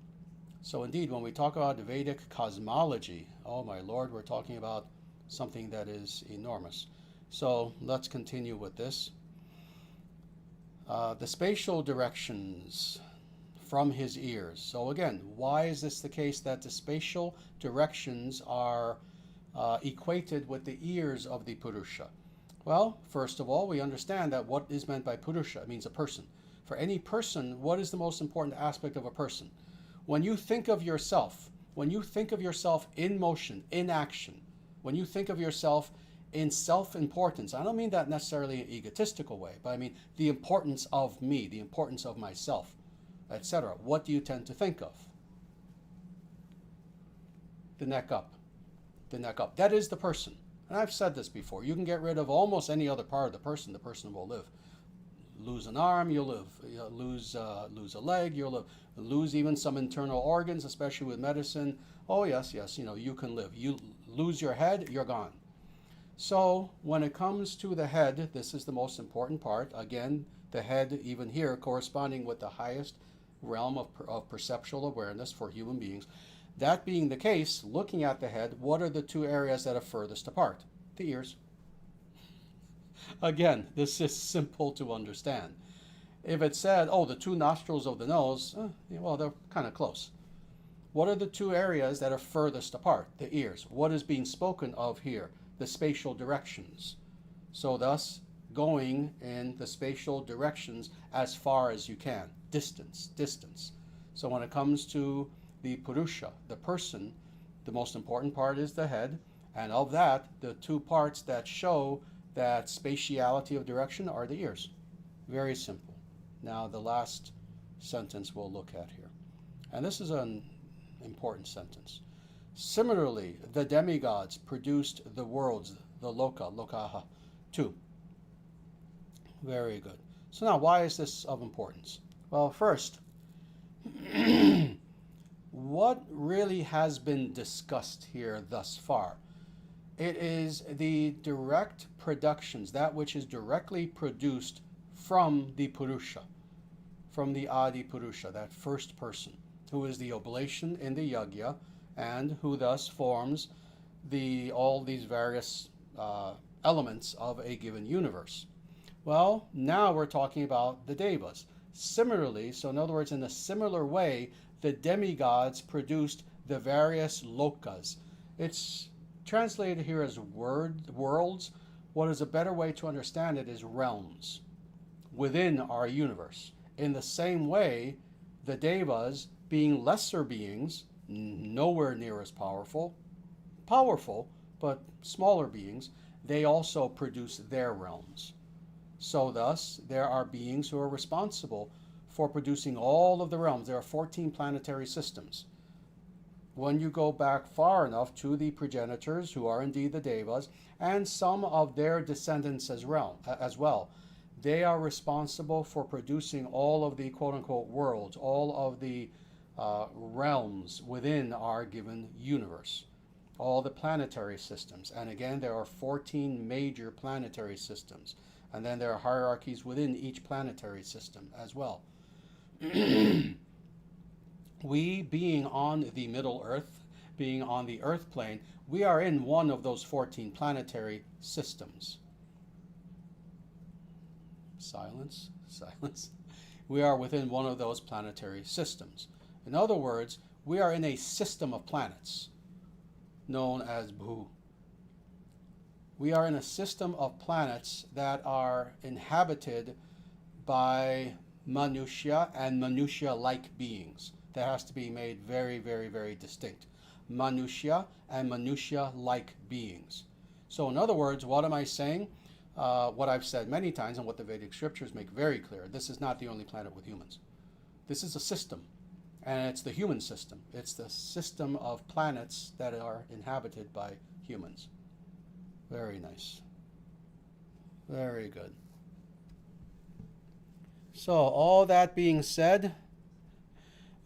A: So indeed, when we talk about the Vedic cosmology, oh my Lord, we're talking about something that is enormous. So let's continue with this. The spatial directions from his ears. So again, why is this the case that the spatial directions are equated with the ears of the Purusha? Well, first of all, we understand that what is meant by Purusha, it means a person. For any person, what is the most important aspect of a person? When you think of yourself, in motion, in action, when you think of yourself in self-importance, I don't mean that necessarily in an egotistical way, but I mean the importance of me, the importance of myself, etc. What do you tend to think of? The neck up. The neck up. That is the person. And I've said this before. You can get rid of almost any other part of the person will live. Lose an arm, you'll live. You'll lose a leg, you'll live. Lose even some internal organs, especially with medicine. Oh yes, you can live. You lose your head, you're gone. So when it comes to the head, this is the most important part. Again, the head, even here, corresponding with the highest realm of perceptual awareness for human beings. That being the case, looking at the head, what are the two areas that are furthest apart? The ears. Again, this is simple to understand. If it said, oh, the two nostrils of the nose, well, they're kind of close. What are the two areas that are furthest apart? The ears. What is being spoken of here? the spatial directions. So thus, going in the spatial directions as far as you can. Distance, distance. So when it comes to the Purusha, the person, the most important part is the head, and of that, the two parts that show that spatiality of direction are the ears. Very simple. Now the last sentence we'll look at here. And this is an important sentence. Similarly, the demigods produced the worlds, the loka, lokaha, too. Very good. So now, why is this of importance? Well, first, what really has been discussed here thus far? It is the direct productions, that which is directly produced from the Purusha, from the Adi Purusha, that first person, who is the oblation in the yajna, and who thus forms all these various elements of a given universe. Well, now we're talking about the devas. Similarly, so in other words, in a similar way, the demigods produced the various lokas. It's translated here as worlds. What is a better way to understand it is realms within our universe. In the same way, the devas, being lesser beings, nowhere near as powerful, but smaller beings, they also produce their realms. So thus, there are beings who are responsible for producing all of the realms. There are 14 planetary systems. When you go back far enough to the progenitors, who are indeed the devas, and some of their descendants as well, they are responsible for producing all of the quote-unquote worlds, all of the realms within our given universe, all the planetary systems. And again, there are 14 major planetary systems. And then there are hierarchies within each planetary system as well. We, being on the Middle Earth, being on the Earth plane, we are in one of those 14 planetary systems. Silence, silence. We are within one of those planetary systems. In other words, we are in a system of planets known as Bhumi. We are in a system of planets that are inhabited by Manusya and Manusya-like beings. That has to be made very, very, very distinct. Manusya and Manusya-like beings. So in other words, what am I saying? What I've said many times and what the Vedic scriptures make very clear. This is not the only planet with humans. This is a system. And it's the human system. It's the system of planets that are inhabited by humans. Very nice. Very good. So all that being said,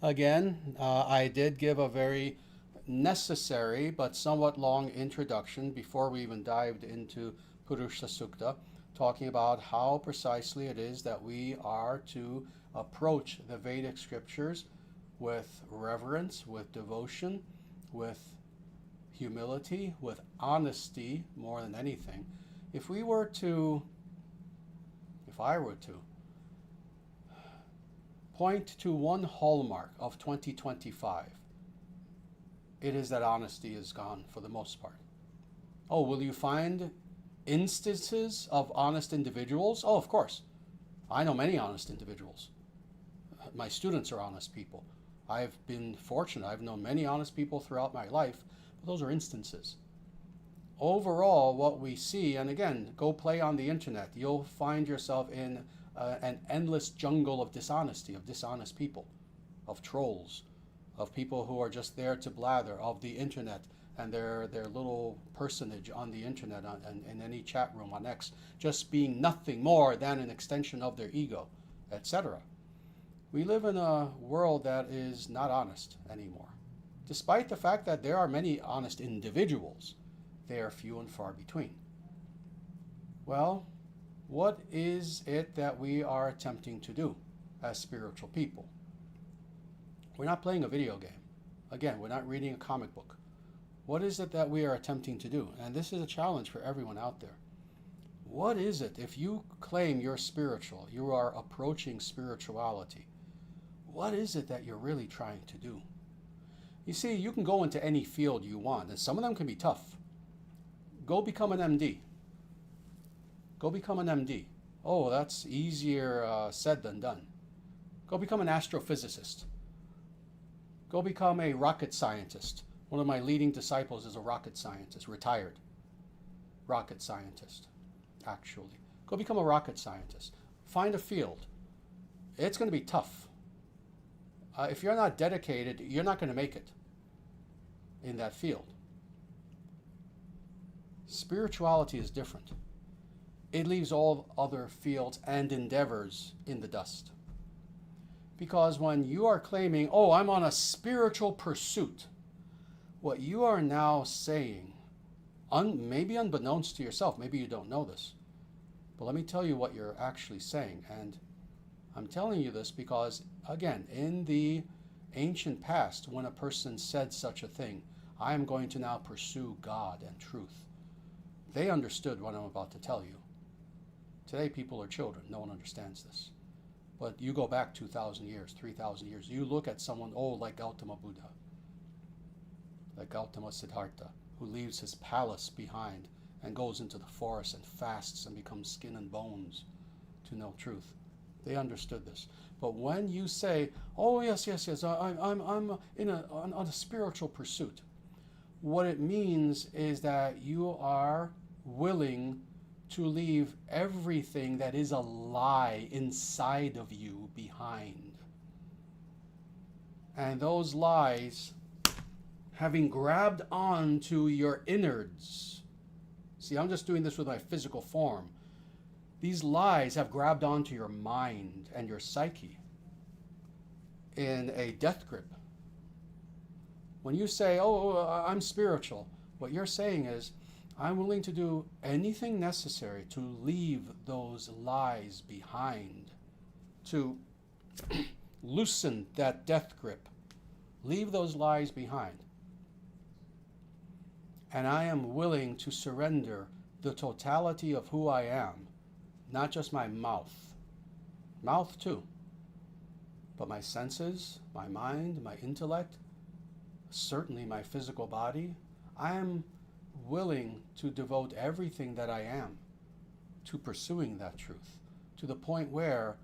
A: again, I did give a very necessary but somewhat long introduction before we even dived into Purusha Sukta, talking about how precisely it is that we are to approach the Vedic scriptures with reverence, with devotion, with humility, with honesty more than anything. If I were to point to one hallmark of 2025, it is that honesty is gone for the most part. Oh, will you find instances of honest individuals? Oh, of course. I know many honest individuals. My students are honest people. I've been fortunate. I've known many honest people throughout my life. Those are instances. Overall, what we see, and again, go play on the internet, you'll find yourself in an endless jungle of dishonesty, of dishonest people, of trolls, of people who are just there to blather, of the internet and their little personage on the internet and in any chat room on X, just being nothing more than an extension of their ego, etc. We live in a world that is not honest anymore. Despite the fact that there are many honest individuals, they are few and far between. Well, what is it that we are attempting to do as spiritual people? We're not playing a video game. Again, we're not reading a comic book. What is it that we are attempting to do? And this is a challenge for everyone out there. What is it, if you claim you're spiritual, you are approaching spirituality, what is it that you're really trying to do? You see, you can go into any field you want, and some of them can be tough. Go become an MD. Go become an MD. Oh, that's easier said than done. Go become an astrophysicist. Go become a rocket scientist. One of my leading disciples is a rocket scientist, retired rocket scientist, actually. Go become a rocket scientist. Find a field. It's going to be tough. If you're not dedicated, you're not going to make it in that field. Spirituality is different. It leaves all other fields and endeavors in the dust. Because when you are claiming, oh, I'm on a spiritual pursuit, what you are now saying, maybe unbeknownst to yourself, maybe you don't know this, but let me tell you what you're actually saying. And I'm telling you this because, again, in the ancient past, when a person said such a thing, I am going to now pursue God and truth, they understood what I'm about to tell you. Today, people are children. No one understands this. But you go back 2,000 years, 3,000 years, you look at someone, like Gautama Buddha, like Gautama Siddhartha, who leaves his palace behind and goes into the forest and fasts and becomes skin and bones to know truth. They understood this. But when you say, oh, yes, I'm on a spiritual pursuit, what it means is that you are willing to leave everything that is a lie inside of you behind. And those lies, having grabbed onto your innards, see, I'm just doing this with my physical form. These lies have grabbed onto your mind and your psyche in a death grip. When you say, I'm spiritual, what you're saying is, I'm willing to do anything necessary to leave those lies behind, to loosen that death grip. Leave those lies behind. And I am willing to surrender the totality of who I am, not just my mouth too, but my senses, my mind, my intellect, certainly my physical body. I am willing to devote everything that I am to pursuing that truth, to the point where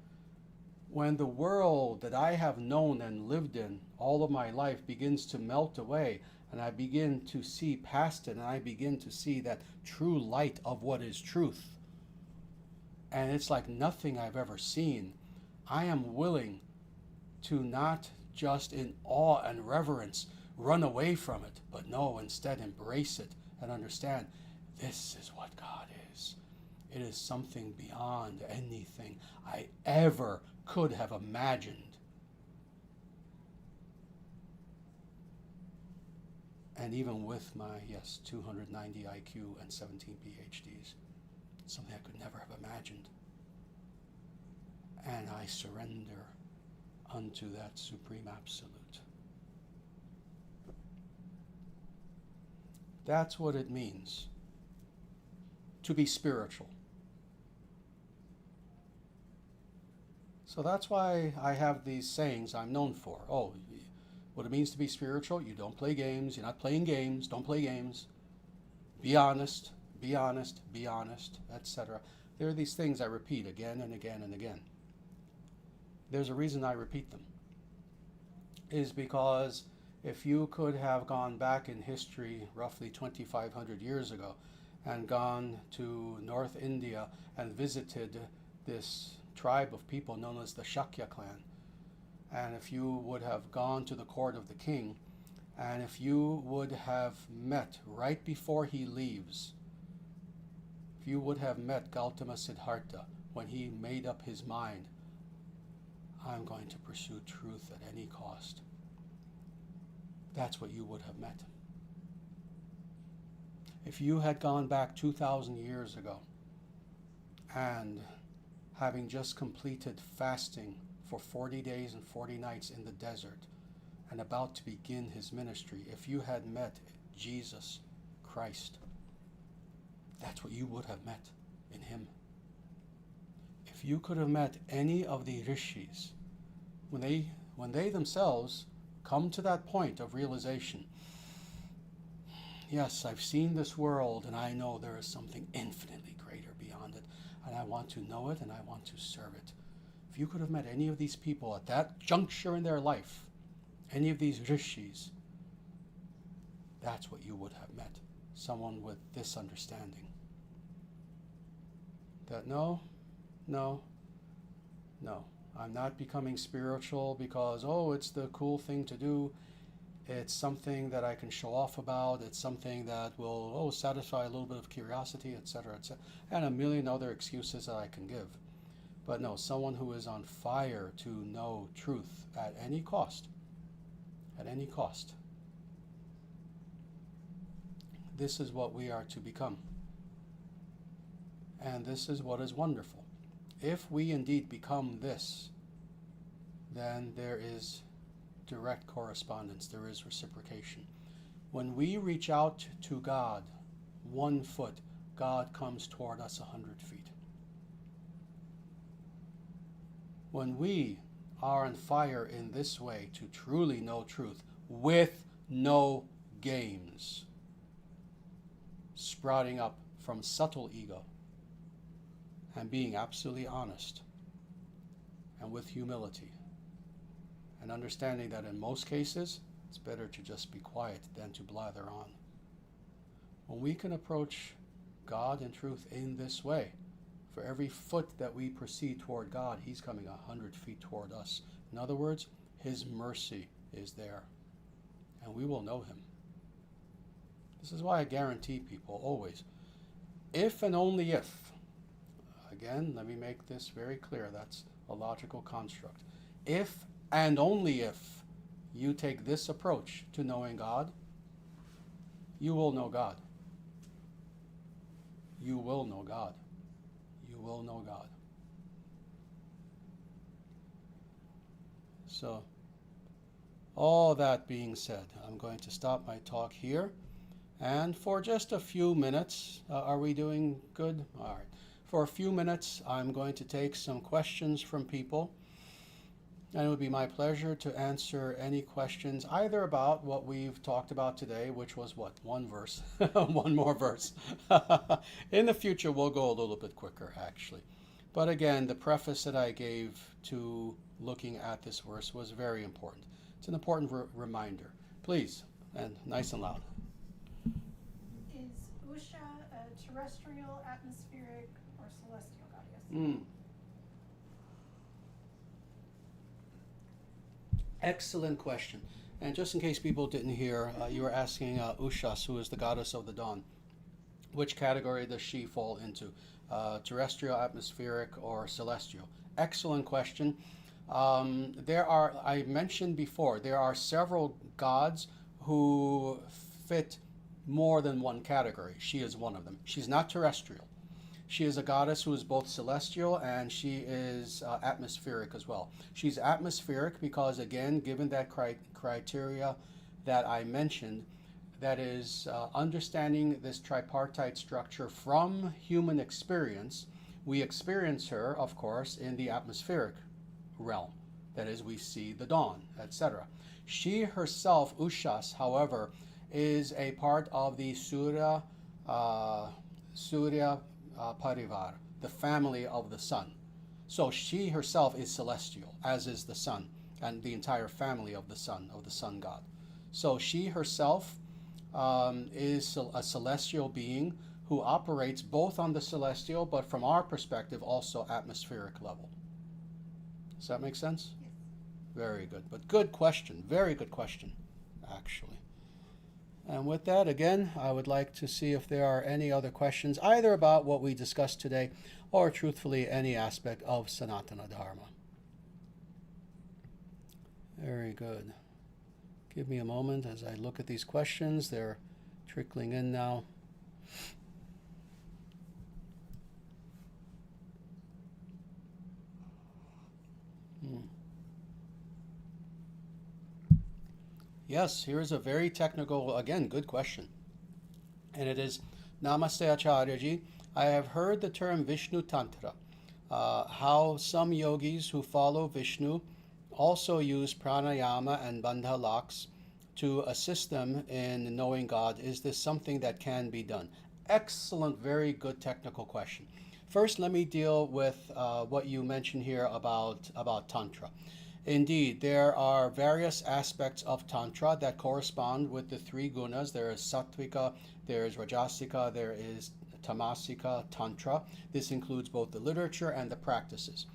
A: when the world that I have known and lived in all of my life begins to melt away, and I begin to see past it, and I begin to see that true light of what is truth, and it's like nothing I've ever seen, I am willing to not just in awe and reverence run away from it, but no, instead embrace it and understand this is what God is. It is something beyond anything I ever could have imagined. And even with my, 290 IQ and 17 PhDs, something I could never have imagined. And I surrender unto that supreme absolute. That's what it means to be spiritual. So that's why I have these sayings I'm known for. What it means to be spiritual, you don't play games, you're not playing games, don't play games. Be honest, be honest, be honest, etc. There are these things I repeat again and again and again. There's a reason I repeat them. Is because if you could have gone back in history roughly 2,500 years ago and gone to North India and visited this tribe of people known as the Shakya clan, and if you would have gone to the court of the king, and if you would have met right before he leaves, if you would have met Gautama Siddhartha when he made up his mind, I'm going to pursue truth at any cost, that's what you would have met. If you had gone back 2,000 years ago and having just completed fasting for 40 days and 40 nights in the desert and about to begin his ministry, if you had met Jesus Christ, that's what you would have met in him. If you could have met any of the rishis, when they themselves come to that point of realization, yes, I've seen this world and I know there is something infinitely greater beyond it, and I want to know it and I want to serve it. If you could have met any of these people at that juncture in their life, any of these rishis, that's what you would have met. Someone with this understanding. That no, I'm not becoming spiritual because, it's the cool thing to do. It's something that I can show off about. It's something that will, satisfy a little bit of curiosity, etc., etc., and a million other excuses that I can give. But no, someone who is on fire to know truth at any cost. At any cost. This is what we are to become. And this is what is wonderful. If we indeed become this, then there is direct correspondence, there is reciprocation. When we reach out to God 1 foot, God comes toward us 100 feet. When we are on fire in this way to truly know truth with no games sprouting up from subtle ego, and being absolutely honest and with humility, and understanding that in most cases it's better to just be quiet than to blather on. When we can approach God and truth in this way, for every foot that we proceed toward God, He's coming 100 feet toward us. In other words, His mercy is there, and we will know Him. This is why I guarantee people always, if and only if, again, let me make this very clear, that's a logical construct. If and only if you take this approach to knowing God, you will know God. You will know God. You will know God. So, all that being said, I'm going to stop my talk here. And for just a few minutes, are we doing good? All right. For a few minutes, I'm going to take some questions from people. And it would be my pleasure to answer any questions either about what we've talked about today, which was what? One verse. One more verse. In the future, we'll go a little bit quicker, actually. But again, the preface that I gave to looking at this verse was very important. It's an important reminder. Please, and nice and loud.
B: Is Usha a terrestrial, atmospheric, or celestial goddess?
A: Excellent question. And just in case people didn't hear, you were asking Ushas, who is the goddess of the dawn. Which category does she fall into? Terrestrial, atmospheric, or celestial? Excellent question. I mentioned before, there are several gods who fit more than one category. She is one of them. She's not terrestrial. She is a goddess who is both celestial and she is atmospheric as well. She's atmospheric because, again, given that criteria that I mentioned, that is understanding this tripartite structure from human experience, we experience her, of course, in the atmospheric realm. That is, we see the dawn, etc. She herself, Ushas, however, is a part of the Surya Parivar, the family of the sun. So she herself is celestial, as is the sun, and the entire family of the sun god. So she herself is a celestial being who operates both on the celestial, but from our perspective, also atmospheric level. Does that make sense?
B: Yes.
A: Very good. But good question. Very good question, actually. And with that, again, I would like to see if there are any other questions, either about what we discussed today or, truthfully, any aspect of Sanatana Dharma. Very good. Give me a moment as I look at these questions. They're trickling in now. Yes, here is a very technical, again, good question. And it is, Namaste Acharyaji, I have heard the term Vishnu Tantra, how some yogis who follow Vishnu also use pranayama and bandha locks to assist them in knowing God? Is this something that can be done? Excellent, very good technical question. First, let me deal with what you mentioned here about Tantra. Indeed, there are various aspects of Tantra that correspond with the three gunas. There is Sattvika, there is Rajasika, there is Tamasika Tantra. This includes both the literature and the practices.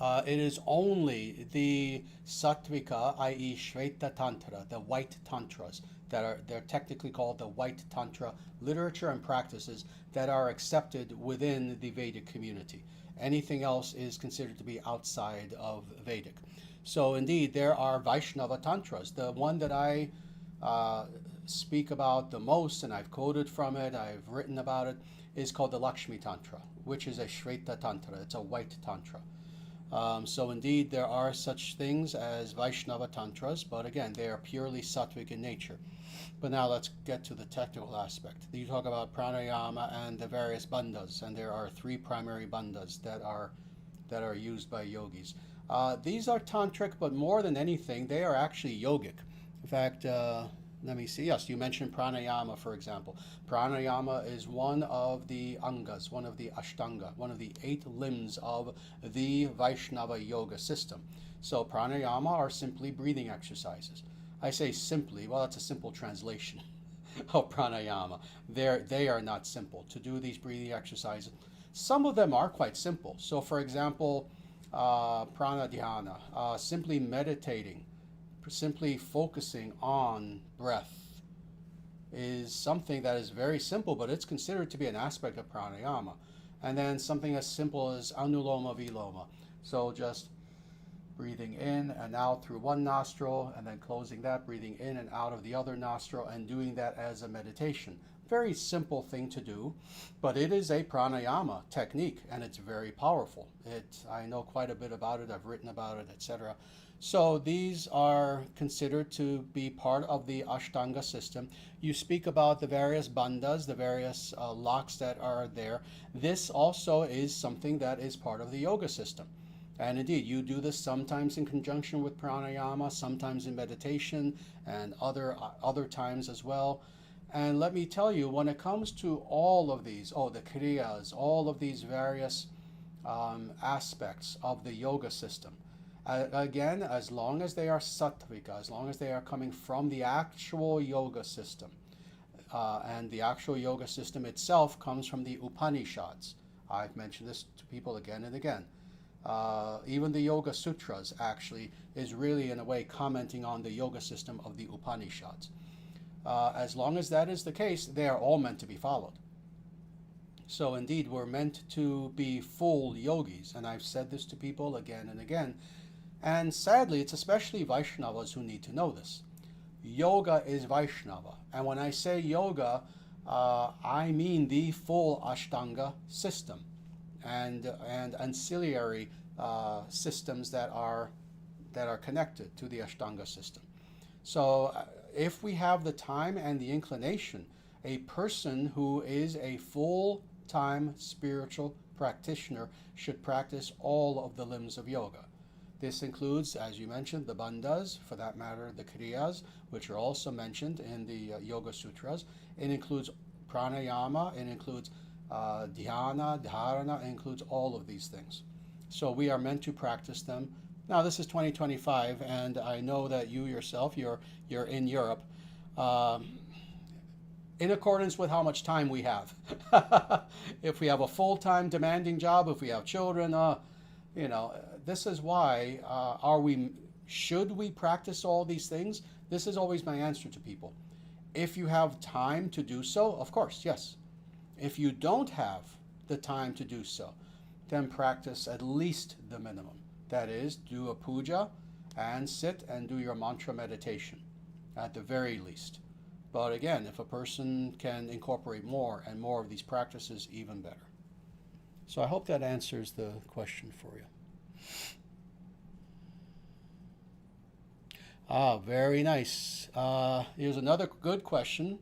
A: It is only the Sattvika, i.e. Shveta Tantra, the white Tantras, they're technically called the white Tantra literature and practices that are accepted within the Vedic community. Anything else is considered to be outside of Vedic. So indeed, there are Vaishnava Tantras. The one that I speak about the most, and I've quoted from it, I've written about it, is called the Lakshmi Tantra, which is a Shveta Tantra. It's a white Tantra. So indeed, there are such things as Vaishnava Tantras, but again, they are purely sattvic in nature. But now let's get to the technical aspect. You talk about pranayama and the various bandhas, and there are three primary bandhas that are used by yogis. These are tantric, but more than anything, they are actually yogic. In fact, let me see. Yes, you mentioned pranayama, for example. Pranayama is one of the angas, one of the ashtanga, one of the 8 limbs of the Vaishnava yoga system. So pranayama are simply breathing exercises. I say simply, well, that's a simple translation of pranayama. They are not simple. To do these breathing exercises, some of them are quite simple. So for example, prana dhyana, simply meditating, simply focusing on breath is something that is very simple, but it's considered to be an aspect of pranayama. And then something as simple as anuloma viloma. So just breathing in and out through one nostril and then closing that, breathing in and out of the other nostril, and doing that as a meditation. Very simple thing to do, but it is a pranayama technique and it's very powerful. I know quite a bit about it, I've written about it, etc. So these are considered to be part of the Ashtanga system. You speak about the various bandhas, the various locks that are there. This also is something that is part of the yoga system. And indeed, you do this sometimes in conjunction with pranayama, sometimes in meditation, and other times as well. And let me tell you, when it comes to all of these, the kriyas, all of these various aspects of the yoga system, again, as long as they are sattvika, as long as they are coming from the actual yoga system, and the actual yoga system itself comes from the Upanishads. I've mentioned this to people again and again. Even the Yoga Sutras actually is really, in a way, commenting on the yoga system of the Upanishads. As long as that is the case, they are all meant to be followed. So indeed, we're meant to be full yogis, and I've said this to people again and again. And sadly, it's especially Vaishnavas who need to know this. Yoga is Vaishnava. And when I say yoga, I mean the full Ashtanga system and ancillary systems that are connected to the Ashtanga system. So if we have the time and the inclination, a person who is a full-time spiritual practitioner should practice all of the limbs of yoga. This includes, as you mentioned, the bandhas, for that matter, the kriyas, which are also mentioned in the Yoga Sutras. It includes pranayama, it includes dhyana, dharana, it includes all of these things. So we are meant to practice them. Now, this is 2025, and I know that you yourself, you're in Europe, in accordance with how much time we have. If we have a full-time demanding job, if we have children, this is why should we practice all these things? This is always my answer to people. If you have time to do so, of course, yes. If you don't have the time to do so, then practice at least the minimum. That is, do a puja and sit and do your mantra meditation at the very least. But again, if a person can incorporate more and more of these practices, even better. So I hope that answers the question for you. Very nice. Here's another good question.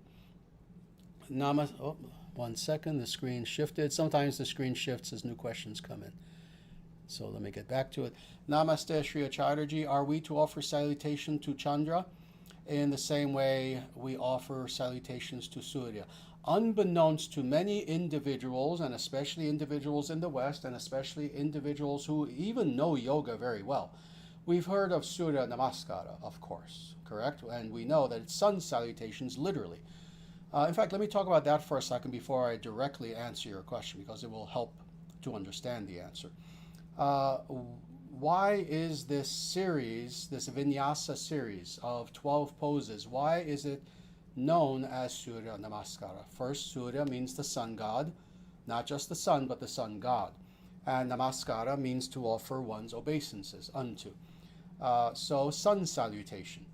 A: One second, the screen shifted. Sometimes the screen shifts as new questions come in. So let me get back to it. Namaste, Sri Acharya ji. Are we to offer salutation to Chandra? in the same way we offer salutations to Surya. Unbeknownst to many individuals, and especially individuals in the West, and especially individuals who even know yoga very well, we've heard of Surya Namaskara, of course, correct? And we know that it's sun salutations, literally. In fact, let me talk about that for a second before I directly answer your question, because it will help to understand the answer. Why is this series, this vinyasa series of 12 poses, why is it known as Surya Namaskara? First, Surya means the sun god, not just the sun, but the sun god. And Namaskara means to offer one's obeisances unto. So sun salutation.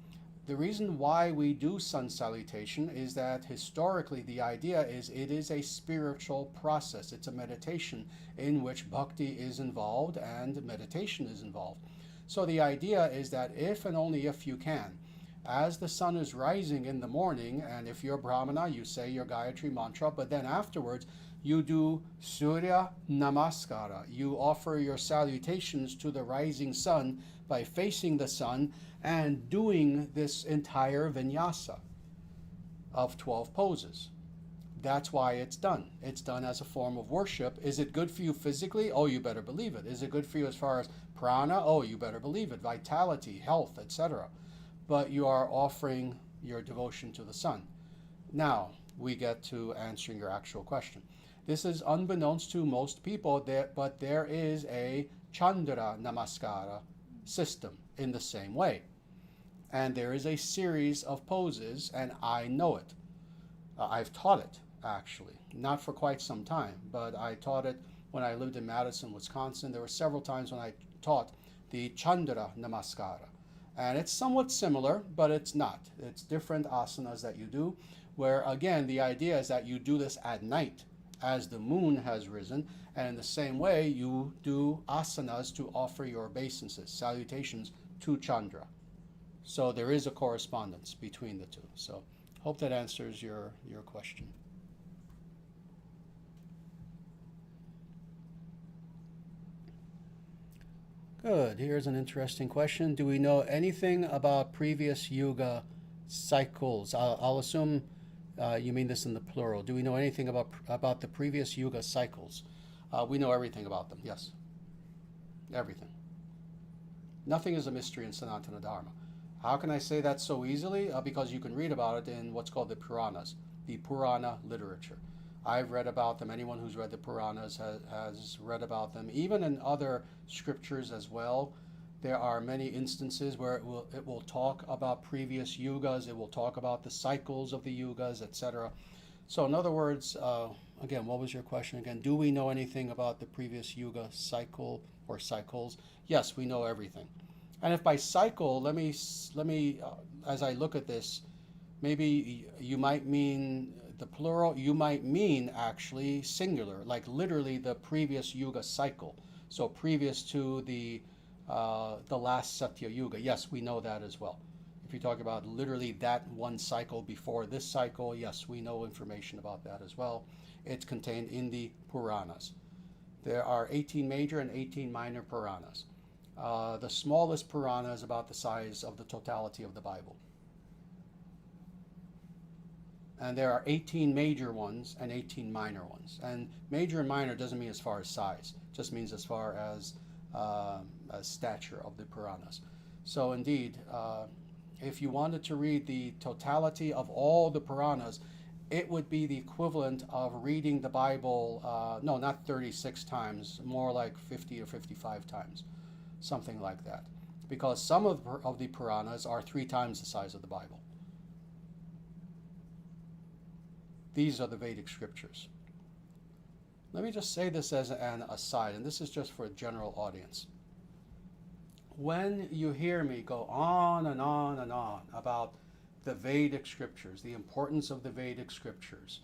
A: The reason why we do sun salutation is that historically the idea is it is a spiritual process. It's a meditation in which bhakti is involved and meditation is involved. So the idea is that if and only if you can, as the sun is rising in the morning, and if you're Brahmana, you say your Gayatri mantra, but then afterwards you do Surya Namaskara. You offer your salutations to the rising sun by facing the sun and doing this entire vinyasa of 12 poses. That's why it's done. It's done as a form of worship. Is it good for you physically? Oh, you better believe it. Is it good for you as far as prana? Oh, you better believe it. Vitality, health, etc. But you are offering your devotion to the sun. Now, we get to answering your actual question. This is unbeknownst to most people, but there is a Chandra Namaskara system in the same way. And there is a series of poses, and I know it. I've taught it, actually. Not for quite some time, but I taught it when I lived in Madison, Wisconsin. There were several times when I taught the Chandra Namaskara. And it's somewhat similar, but it's not. It's different asanas that you do, where, again, the idea is that you do this at night as the moon has risen, and in the same way, you do asanas to offer your obeisances, salutations to Chandra. So there is a correspondence between the two. So hope that answers your question. Good. Here's an interesting question. Do we know anything about previous yuga cycles? I'll assume you mean this in the plural. Do we know anything about the previous yuga cycles? We know everything about them, yes. Everything. Nothing is a mystery in Sanatana Dharma. How can I say that so easily? Because you can read about it in what's called the Puranas, the Purana literature. I've read about them. Anyone who's read the Puranas has read about them. Even in other scriptures as well, there are many instances where it will talk about previous yugas. It will talk about the cycles of the yugas, etc. So in other words, again, what was your question again? Do we know anything about the previous yuga cycle or cycles? Yes, we know everything. And if by cycle, let me as I look at this, maybe you might mean the plural, you might mean actually singular, like literally the previous yuga cycle. So previous to the last Satya Yuga. Yes, we know that as well. If you talk about literally that one cycle before this cycle, yes, we know information about that as well. It's contained in the Puranas. There are 18 major and 18 minor Puranas. The smallest Purana is about the size of the totality of the Bible. And there are 18 major ones and 18 minor ones. And major and minor doesn't mean as far as size, it just means as far as stature of the Puranas. So indeed, if you wanted to read the totality of all the Puranas, it would be the equivalent of reading the Bible, no, not 36 times, more like 50 or 55 times, something like that. Because some of the Puranas are 3 times the size of the Bible. These are the Vedic scriptures. Let me just say this as an aside, and this is just for a general audience. When you hear me go on and on and on about the Vedic scriptures, the importance of the Vedic scriptures,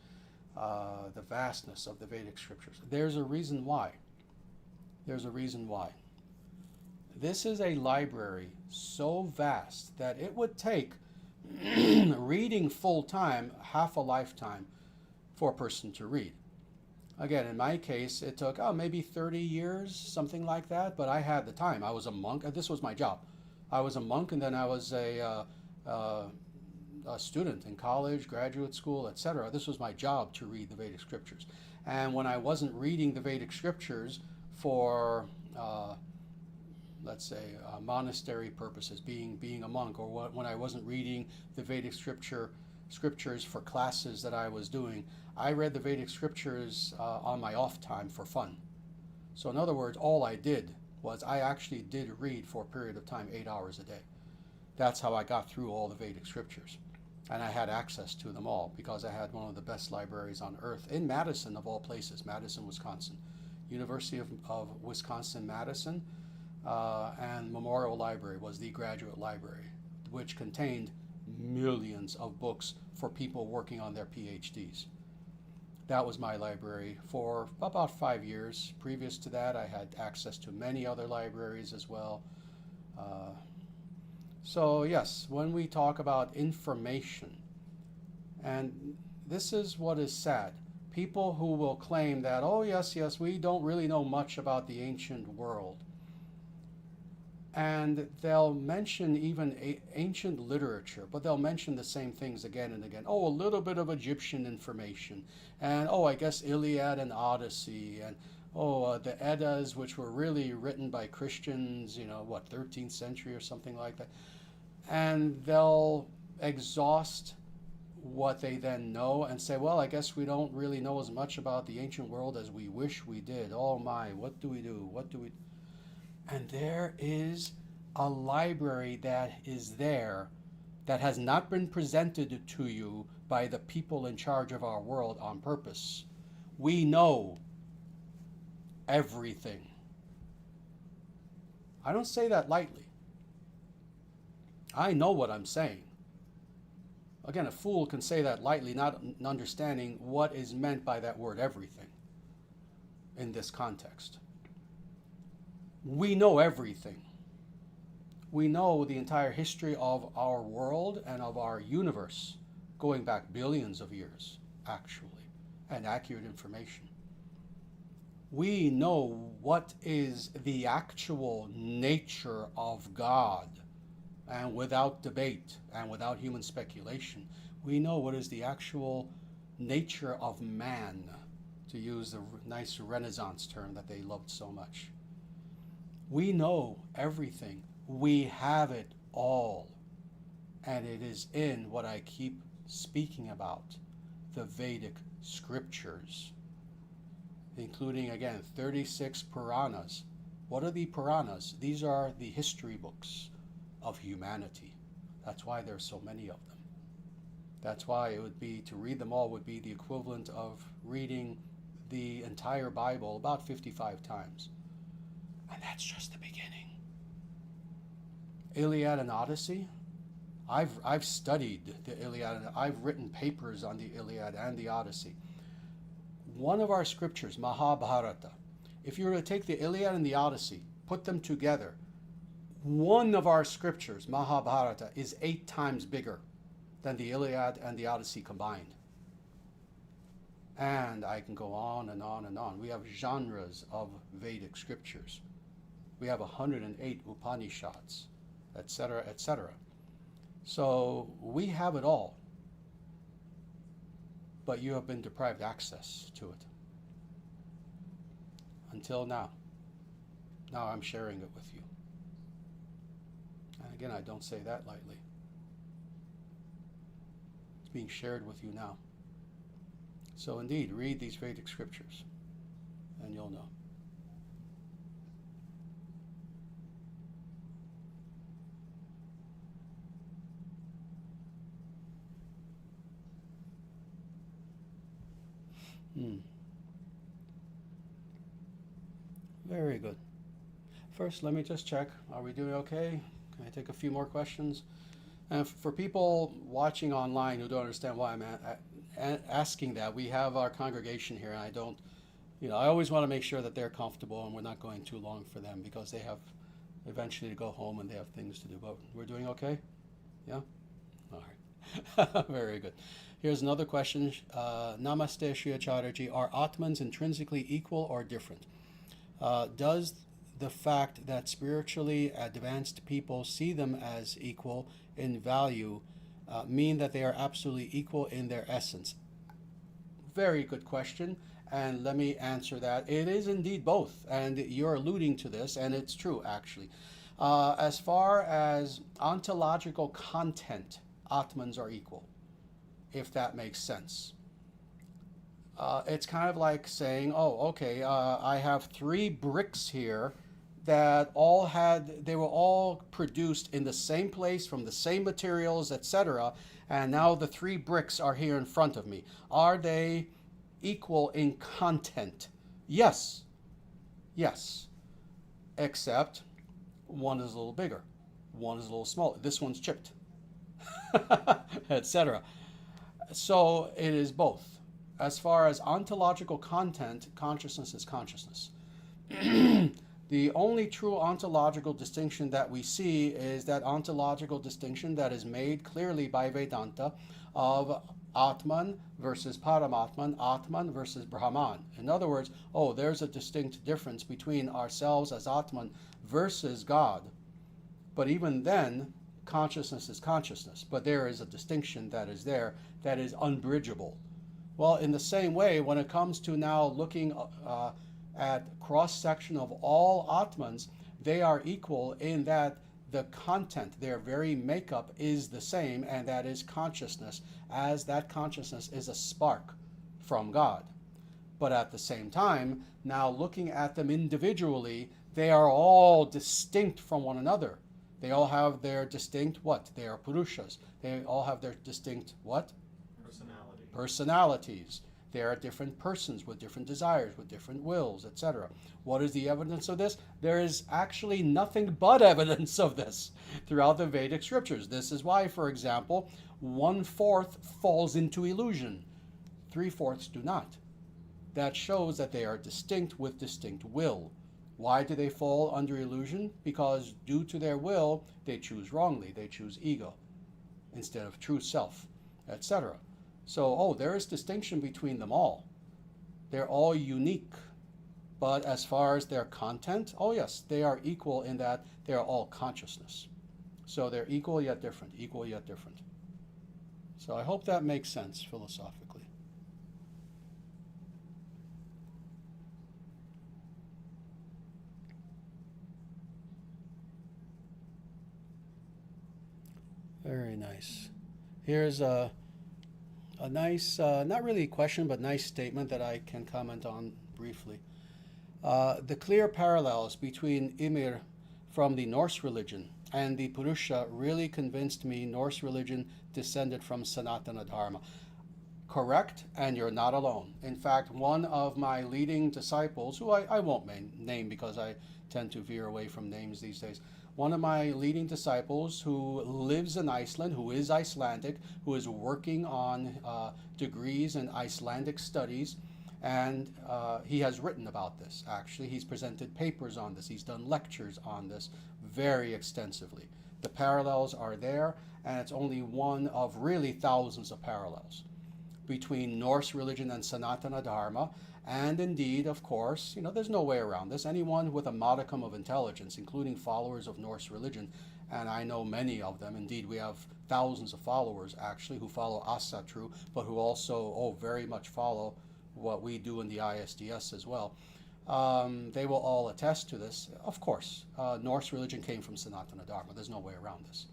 A: the vastness of the Vedic scriptures, there's a reason why. There's a reason why. This is a library so vast that it would take reading full time, half a lifetime for a person to read. Again, in my case, it took maybe 30 years, something like that, but I had the time. I was a monk, and this was my job. I was a monk, and then I was a a student in college, graduate school, etc., this was my job to read the Vedic scriptures. And when I wasn't reading the Vedic scriptures for, let's say, monastery purposes, being a monk, or when I wasn't reading the Vedic scriptures for classes that I was doing, I read the Vedic scriptures on my off time for fun. So in other words, all I did was I actually did read for a period of time 8 hours a day. That's how I got through all the Vedic scriptures. And I had access to them all because I had one of the best libraries on earth in Madison, of all places, Madison, Wisconsin. University of Wisconsin-Madison and Memorial Library was the graduate library, which contained millions of books for people working on their PhDs. That was my library for about 5 years. Previous to that, I had access to many other libraries as well. So yes, when we talk about information, and this is what is sad, people who will claim that, oh yes, we don't really know much about the ancient world. And they'll mention even ancient literature, but they'll mention the same things again and again. Oh, a little bit of Egyptian information, and oh, I guess Iliad and Odyssey, and the Eddas, which were really written by Christians, 13th century or something like that. And they'll exhaust what they then know and say, well, I guess we don't really know as much about the ancient world as we wish we did. Oh my, what do we do? And there is a library that is there that has not been presented to you by the people in charge of our world on purpose. We know everything. I don't say that lightly. I know what I'm saying. Again, a fool can say that lightly, not understanding what is meant by that word everything in this context. We know everything. We know the entire history of our world and of our universe, going back billions of years, actually, and accurate information. We know what is the actual nature of God, and without debate and without human speculation, we know what is the actual nature of man, to use the nice Renaissance term that they loved so much. We know everything. We have it all. And it is in what I keep speaking about, the Vedic scriptures, including, again, 36 Puranas. What are the Puranas? These are the history books of humanity. That's why there are so many of them. That's why it would be, to read them all would be the equivalent of reading the entire Bible about 55 times. And that's just the beginning. Iliad and Odyssey. I've studied the Iliad and I've written papers on the Iliad and the Odyssey. One of our scriptures, Mahabharata, if you were to take the Iliad and the Odyssey, put them together, one of our scriptures, Mahabharata, is 8 times bigger than the Iliad and the Odyssey combined. And I can go on and on and on. We have genres of Vedic scriptures. We have 108 Upanishads, etc., etc. So we have it all. But you have been deprived access to it. Until now. Now I'm sharing it with you. And again, I don't say that lightly. It's being shared with you now. So indeed, read these Vedic scriptures, and you'll know. Very good. First, let me just check. Are we doing okay? Can I take a few more questions? And for people watching online who don't understand why I'm asking that, we have our congregation here, and I don't, I always want to make sure that they're comfortable and we're not going too long for them because they have eventually to go home and they have things to do. But we're doing okay? Yeah? All right. Very good. Here's another question. Namaste, Shri Acharya. Are Atmans intrinsically equal or different? Does the fact that spiritually advanced people see them as equal in value mean that they are absolutely equal in their essence? Very good question, and let me answer that. It is indeed both, and you're alluding to this, and it's true actually. As far as ontological content, Atmans are equal, if that makes sense. It's kind of like saying, oh, okay, I have 3 bricks here that they were all produced in the same place from the same materials, etc. And now the 3 bricks are here in front of me. Are they equal in content? Yes. Yes. Except one is a little bigger, one is a little smaller. This one's chipped, etc. So it is both. As far as ontological content, consciousness is consciousness. The only true ontological distinction that we see is that ontological distinction that is made clearly by Vedanta of Atman versus Paramatman, Atman versus Brahman. In other words, oh, there's a distinct difference between ourselves as Atman versus God. But even then, consciousness is consciousness. But there is a distinction that is there that is unbridgeable. Well, in the same way, when it comes to now looking at cross-section of all Atmans, they are equal in that the content, their very makeup is the same, and that is consciousness, as that consciousness is a spark from God. But at the same time, now looking at them individually, they are all distinct from one another. They all have their distinct what? They are Purushas. They all have their distinct what? Personalities. They are different persons with different desires, with different wills, etc. What is the evidence of this? There is actually nothing but evidence of this throughout the Vedic scriptures. This is why, for example, 1/4 falls into illusion. 3/4 do not. That shows that they are distinct with distinct will. Why do they fall under illusion? Because due to their will, they choose wrongly. They choose ego instead of true self, etc. So, there is distinction between them all. They're all unique. But as far as their content, yes, they are equal in that they are all consciousness. So they're equal yet different, equal yet different. So I hope that makes sense philosophically. Very nice. Here's a nice, not really a question, but nice statement that I can comment on briefly. The clear parallels between Ymir from the Norse religion and the Purusha really convinced me Norse religion descended from Sanatana Dharma. Correct, and you're not alone. In fact, one of my leading disciples, who I won't name because I tend to veer away from names these days, one of my leading disciples who lives in Iceland, who is Icelandic, who is working on degrees in Icelandic studies, and he has written about this, actually. He's presented papers on this. He's done lectures on this very extensively. The parallels are there, and it's only one of really thousands of parallels between Norse religion and Sanatana Dharma. And indeed, of course, there's no way around this. Anyone with a modicum of intelligence, including followers of Norse religion, and I know many of them. Indeed, we have thousands of followers, actually, who follow Asatru, but who also, very much follow what we do in the ISTS as well. They will all attest to this. Of course, Norse religion came from Sanatana Dharma. There's no way around this.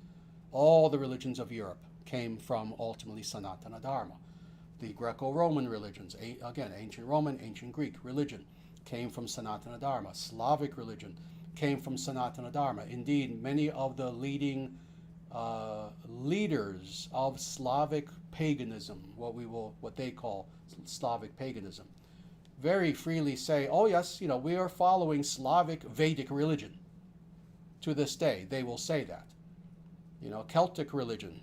A: All the religions of Europe came from, ultimately, Sanatana Dharma. The Greco-Roman religions, again, ancient Roman, ancient Greek religion, came from Sanatana Dharma. Slavic religion came from Sanatana Dharma. Indeed, many of the leading leaders of Slavic paganism, what they call Slavic paganism, very freely say, yes, we are following Slavic Vedic religion. To this day, they will say that. Celtic religion,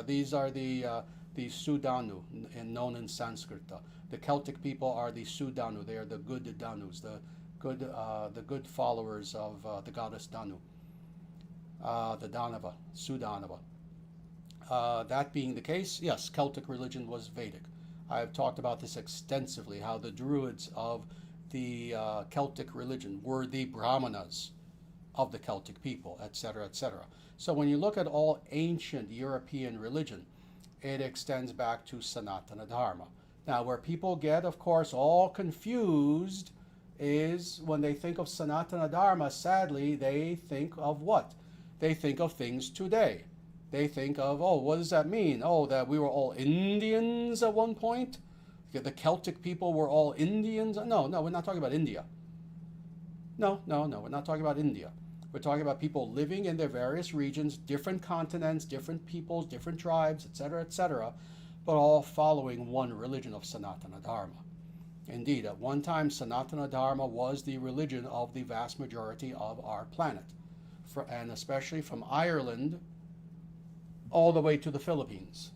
A: these are the Sudanu, known in Sanskrit. The Celtic people are the Sudanu. They are the good Danus, the good followers of the goddess Danu, the Danava, Sudanava. That being the case, yes, Celtic religion was Vedic. I have talked about this extensively, how the Druids of the Celtic religion were the Brahmanas of the Celtic people, etc., etc. So when you look at all ancient European religion, it extends back to Sanatana Dharma. Now, where people get, of course, all confused is when they think of Sanatana Dharma, sadly, they think of what? They think of things today. They think of, oh, what does that mean? Oh, that we were all Indians at one point? The Celtic people were all Indians? No, we're not talking about India. No, we're not talking about India. We're talking about people living in their various regions, different continents, different peoples, different tribes, etc., but all following one religion of Sanatana Dharma. Indeed, at one time, Sanatana Dharma was the religion of the vast majority of our planet, and especially from Ireland all the way to the Philippines.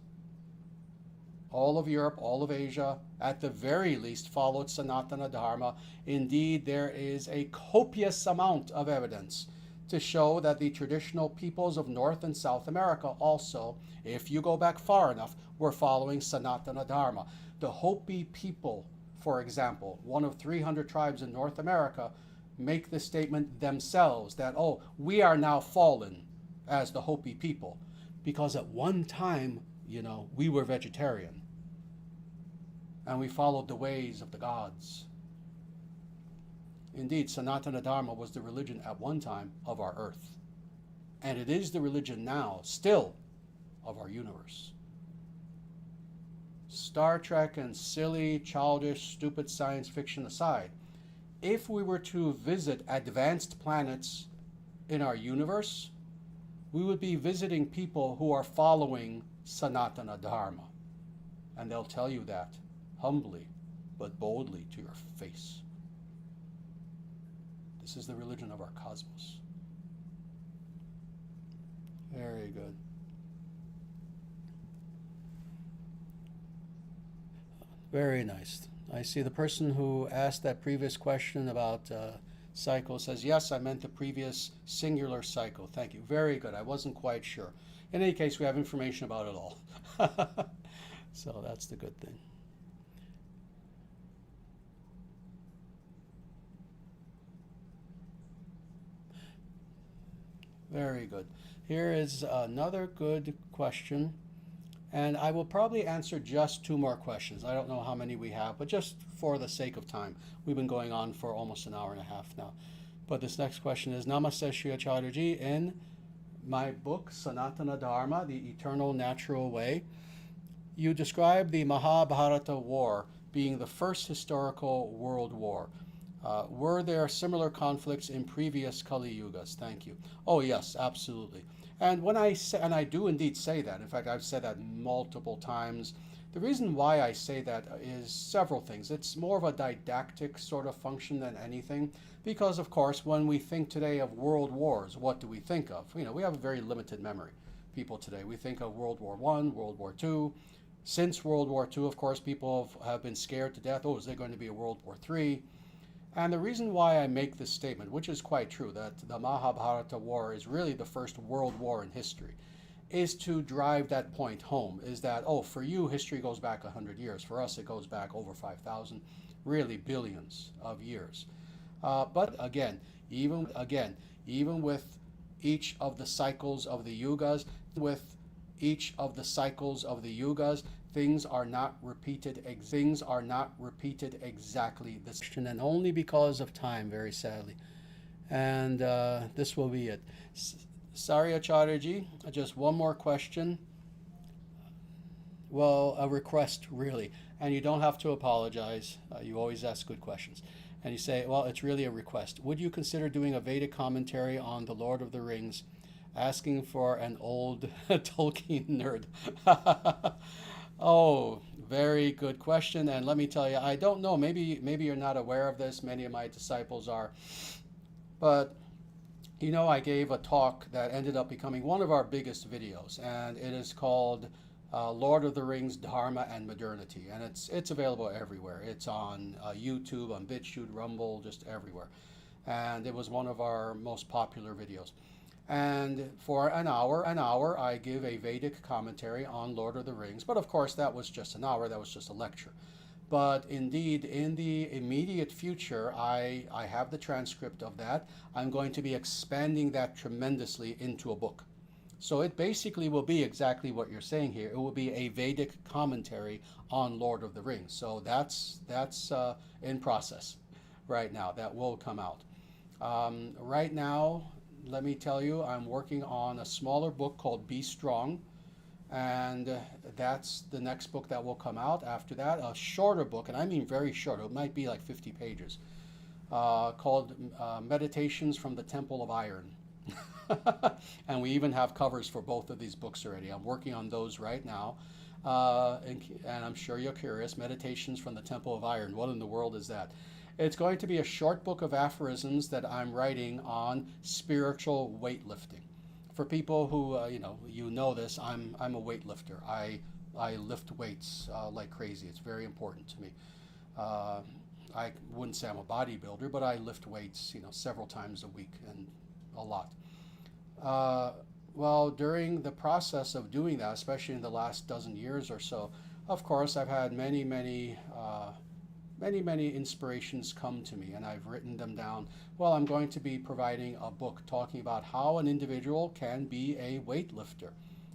A: All of Europe, all of Asia, at the very least, followed Sanatana Dharma. Indeed, there is a copious amount of evidence to show that the traditional peoples of North and South America also, if you go back far enough, were following Sanatana Dharma. The Hopi people, for example, one of 300 tribes in North America, make the statement themselves that, oh, we are now fallen as the Hopi people, because at one time, we were vegetarian and we followed the ways of the gods. Indeed, Sanatana Dharma was the religion at one time of our earth, and it is the religion now, still, of our universe. Star Trek and silly, childish, stupid science fiction aside, if we were to visit advanced planets in our universe, we would be visiting people who are following Sanatana Dharma. And they'll tell you that humbly but boldly to your face. This is the religion of our cosmos. Very good. Very nice. I see the person who asked that previous question about cycle says, yes, I meant the previous singular cycle. Thank you. Very good. I wasn't quite sure. In any case, we have information about it all. So that's the good thing. Very good. Here is another good question. And I will probably answer just 2 more questions. I don't know how many we have, but just for the sake of time. We've been going on for almost an hour and a half now. But this next question is, Namaste Sri Acharyaji, in my book, Sanatana Dharma, The Eternal Natural Way, you describe the Mahabharata War being the first historical world war. Were there similar conflicts in previous Kali Yugas? Thank you. Oh, yes, absolutely. And when I say, and I do indeed say that, in fact, I've said that multiple times. The reason why I say that is several things. It's more of a didactic sort of function than anything, because of course, when we think today of world wars, what do we think of? We have a very limited memory. People today, we think of World War I, World War II. Since World War II, of course, people have been scared to death. Oh, is there going to be a World War III? And the reason why I make this statement, which is quite true, that the Mahabharata War is really the first world war in history, is to drive that point home, is that, oh, for you, history goes back 100 years. For us, it goes back over 5,000, really billions of years. But again, even with each of the cycles of the yugas, things are not repeated exactly the same, and only because of time, very sadly. And this will be it. Sorry, Acharyaji, just one more question. Well, a request, really. And you don't have to apologize. You always ask good questions. And you say, well, it's really a request. Would you consider doing a Vedic commentary on The Lord of the Rings, asking for an old Tolkien nerd? Oh, very good question. And let me tell you, I don't know. Maybe you're not aware of this. Many of my disciples are. But, I gave a talk that ended up becoming one of our biggest videos. And it is called Lord of the Rings, Dharma and Modernity. And it's available everywhere. It's on YouTube, on BitChute, Rumble, just everywhere. And it was one of our most popular videos. And for an hour, I give a Vedic commentary on Lord of the Rings. But of course, that was just an hour. That was just a lecture. But indeed, in the immediate future, I have the transcript of that. I'm going to be expanding that tremendously into a book. So it basically will be exactly what you're saying here. It will be a Vedic commentary on Lord of the Rings. So that's in process right now. That will come out. Right now, let me tell you, I'm working on a smaller book called Be Strong, and that's the next book that will come out. After that, a shorter book, and I mean very short. It might be like 50 pages, called Meditations from the Temple of Iron. And we even have covers for both of these books already. I'm working on those right now. And I'm sure you're curious. Meditations from the Temple of Iron. What in the world is that? It's going to be a short book of aphorisms that I'm writing on spiritual weightlifting. For people who, you know this, I'm a weightlifter. I lift weights like crazy. It's very important to me. I wouldn't say I'm a bodybuilder, but I lift weights, several times a week and a lot. Well, during the process of doing that, especially in the last dozen years or so, of course, I've had many inspirations come to me, and I've written them down. Well, I'm going to be providing a book talking about how an individual can be a weightlifter,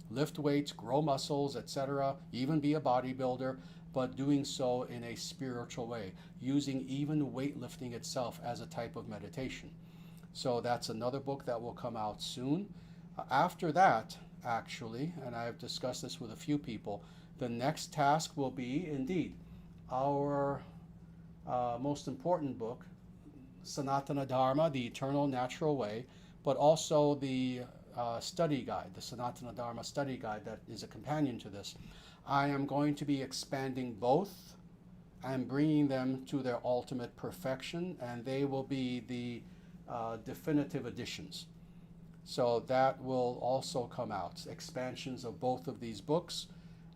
A: lift weights, grow muscles, etc., even be a bodybuilder, but doing so in a spiritual way, using even weightlifting itself as a type of meditation. So that's another book that will come out soon. After that, actually, and I've discussed this with a few people, the next task will be, indeed, our most important book, Sanatana Dharma, the Eternal Natural Way, but also the study guide, the Sanatana Dharma study guide that is a companion to this. I am going to be expanding both and bringing them to their ultimate perfection, and they will be the definitive editions. So that will also come out, expansions of both of these books,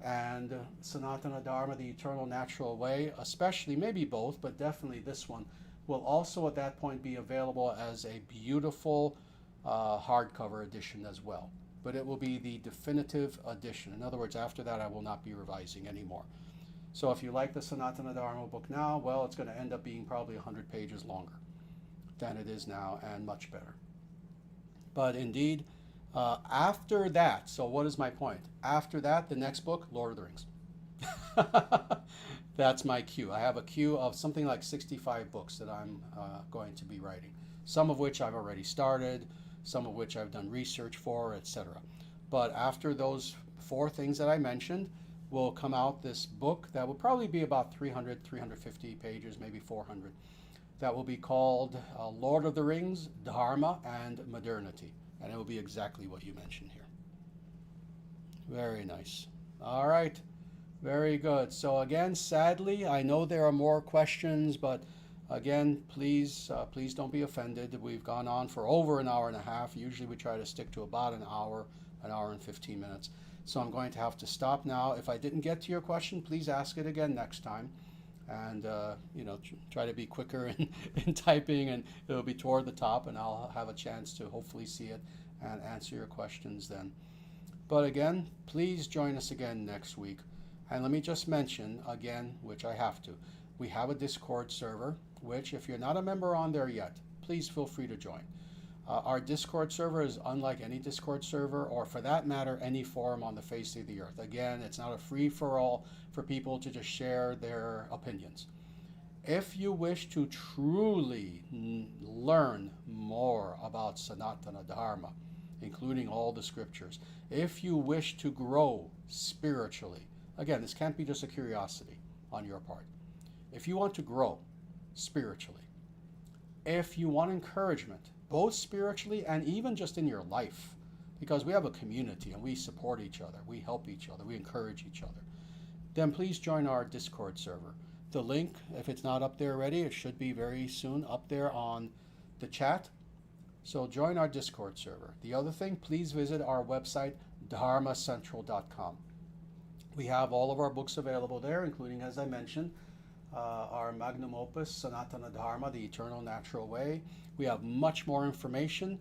A: and Sanatana Dharma, the Eternal Natural Way, especially, maybe both, but definitely this one, will also at that point be available as a beautiful hardcover edition as well. But it will be the definitive edition. In other words, after that, I will not be revising anymore. So if you like the Sanatana Dharma book now, well, it's going to end up being probably 100 pages longer than it is now, and much better. But indeed, after that, so what is my point? After that, the next book, Lord of the Rings. That's my queue. I have a queue of something like 65 books that I'm going to be writing, some of which I've already started, some of which I've done research for, etc. But after those 4 things that I mentioned, will come out this book that will probably be about 300, 350 pages, maybe 400. That will be called Lord of the Rings, Dharma, and Modernity. And it will be exactly what you mentioned here. Very nice. All right. Very good. So again, sadly, I know there are more questions, but again, please don't be offended. We've gone on for over an hour and a half. Usually we try to stick to about an hour and 15 minutes. So I'm going to have to stop now. If I didn't get to your question, please ask it again next time. And try to be quicker in typing, and it'll be toward the top, and I'll have a chance to hopefully see it and answer your questions then. But again, please join us again next week. And let me just mention again, which I have to, we have a Discord server, which if you're not a member on there yet, please feel free to join. Our Discord server is unlike any Discord server, or for that matter, any forum on the face of the earth. Again, it's not a free-for-all for people to just share their opinions. If you wish to truly learn more about Sanatana Dharma, including all the scriptures, if you wish to grow spiritually, again, this can't be just a curiosity on your part. If you want to grow spiritually, if you want encouragement, both spiritually and even just in your life, because we have a community and we support each other, we help each other, we encourage each other, then please join our Discord server. The link, if it's not up there already, it should be very soon up there on the chat. So join our Discord server. The other thing, please visit our website, dharmacentral.com. We have all of our books available there, including, as I mentioned, our magnum opus, Sanatana Dharma, the Eternal Natural Way. We have much more information.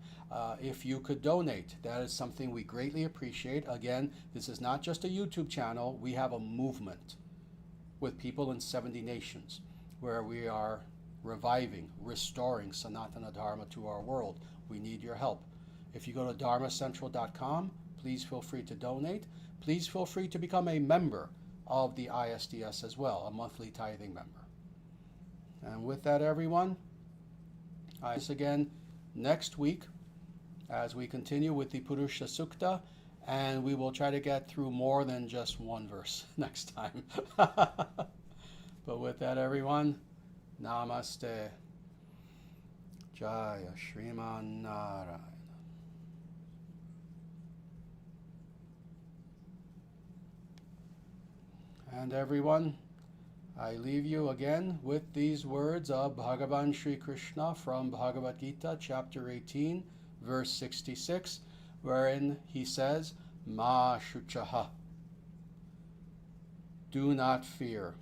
A: If you could donate, that is something we greatly appreciate. Again, this is not just a YouTube channel. We have a movement with people in 70 nations where we are reviving, restoring Sanatana Dharma to our world. We need your help. If you go to dharmacentral.com, Please feel free to donate. Please feel free to become a member of the ISTS as well, a monthly tithing member. And with that, everyone, I see again next week as we continue with the Purusha Sukta, and we will try to get through more than just one verse next time. But with that, everyone, Namaste. Jaya Shriman Narayana. And everyone, I leave you again with these words of Bhagavan Sri Krishna from Bhagavad Gita, chapter 18, verse 66, wherein he says, Ma Shuchaha. Do not fear.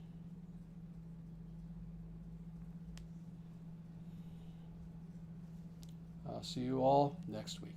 A: I'll see you all next week.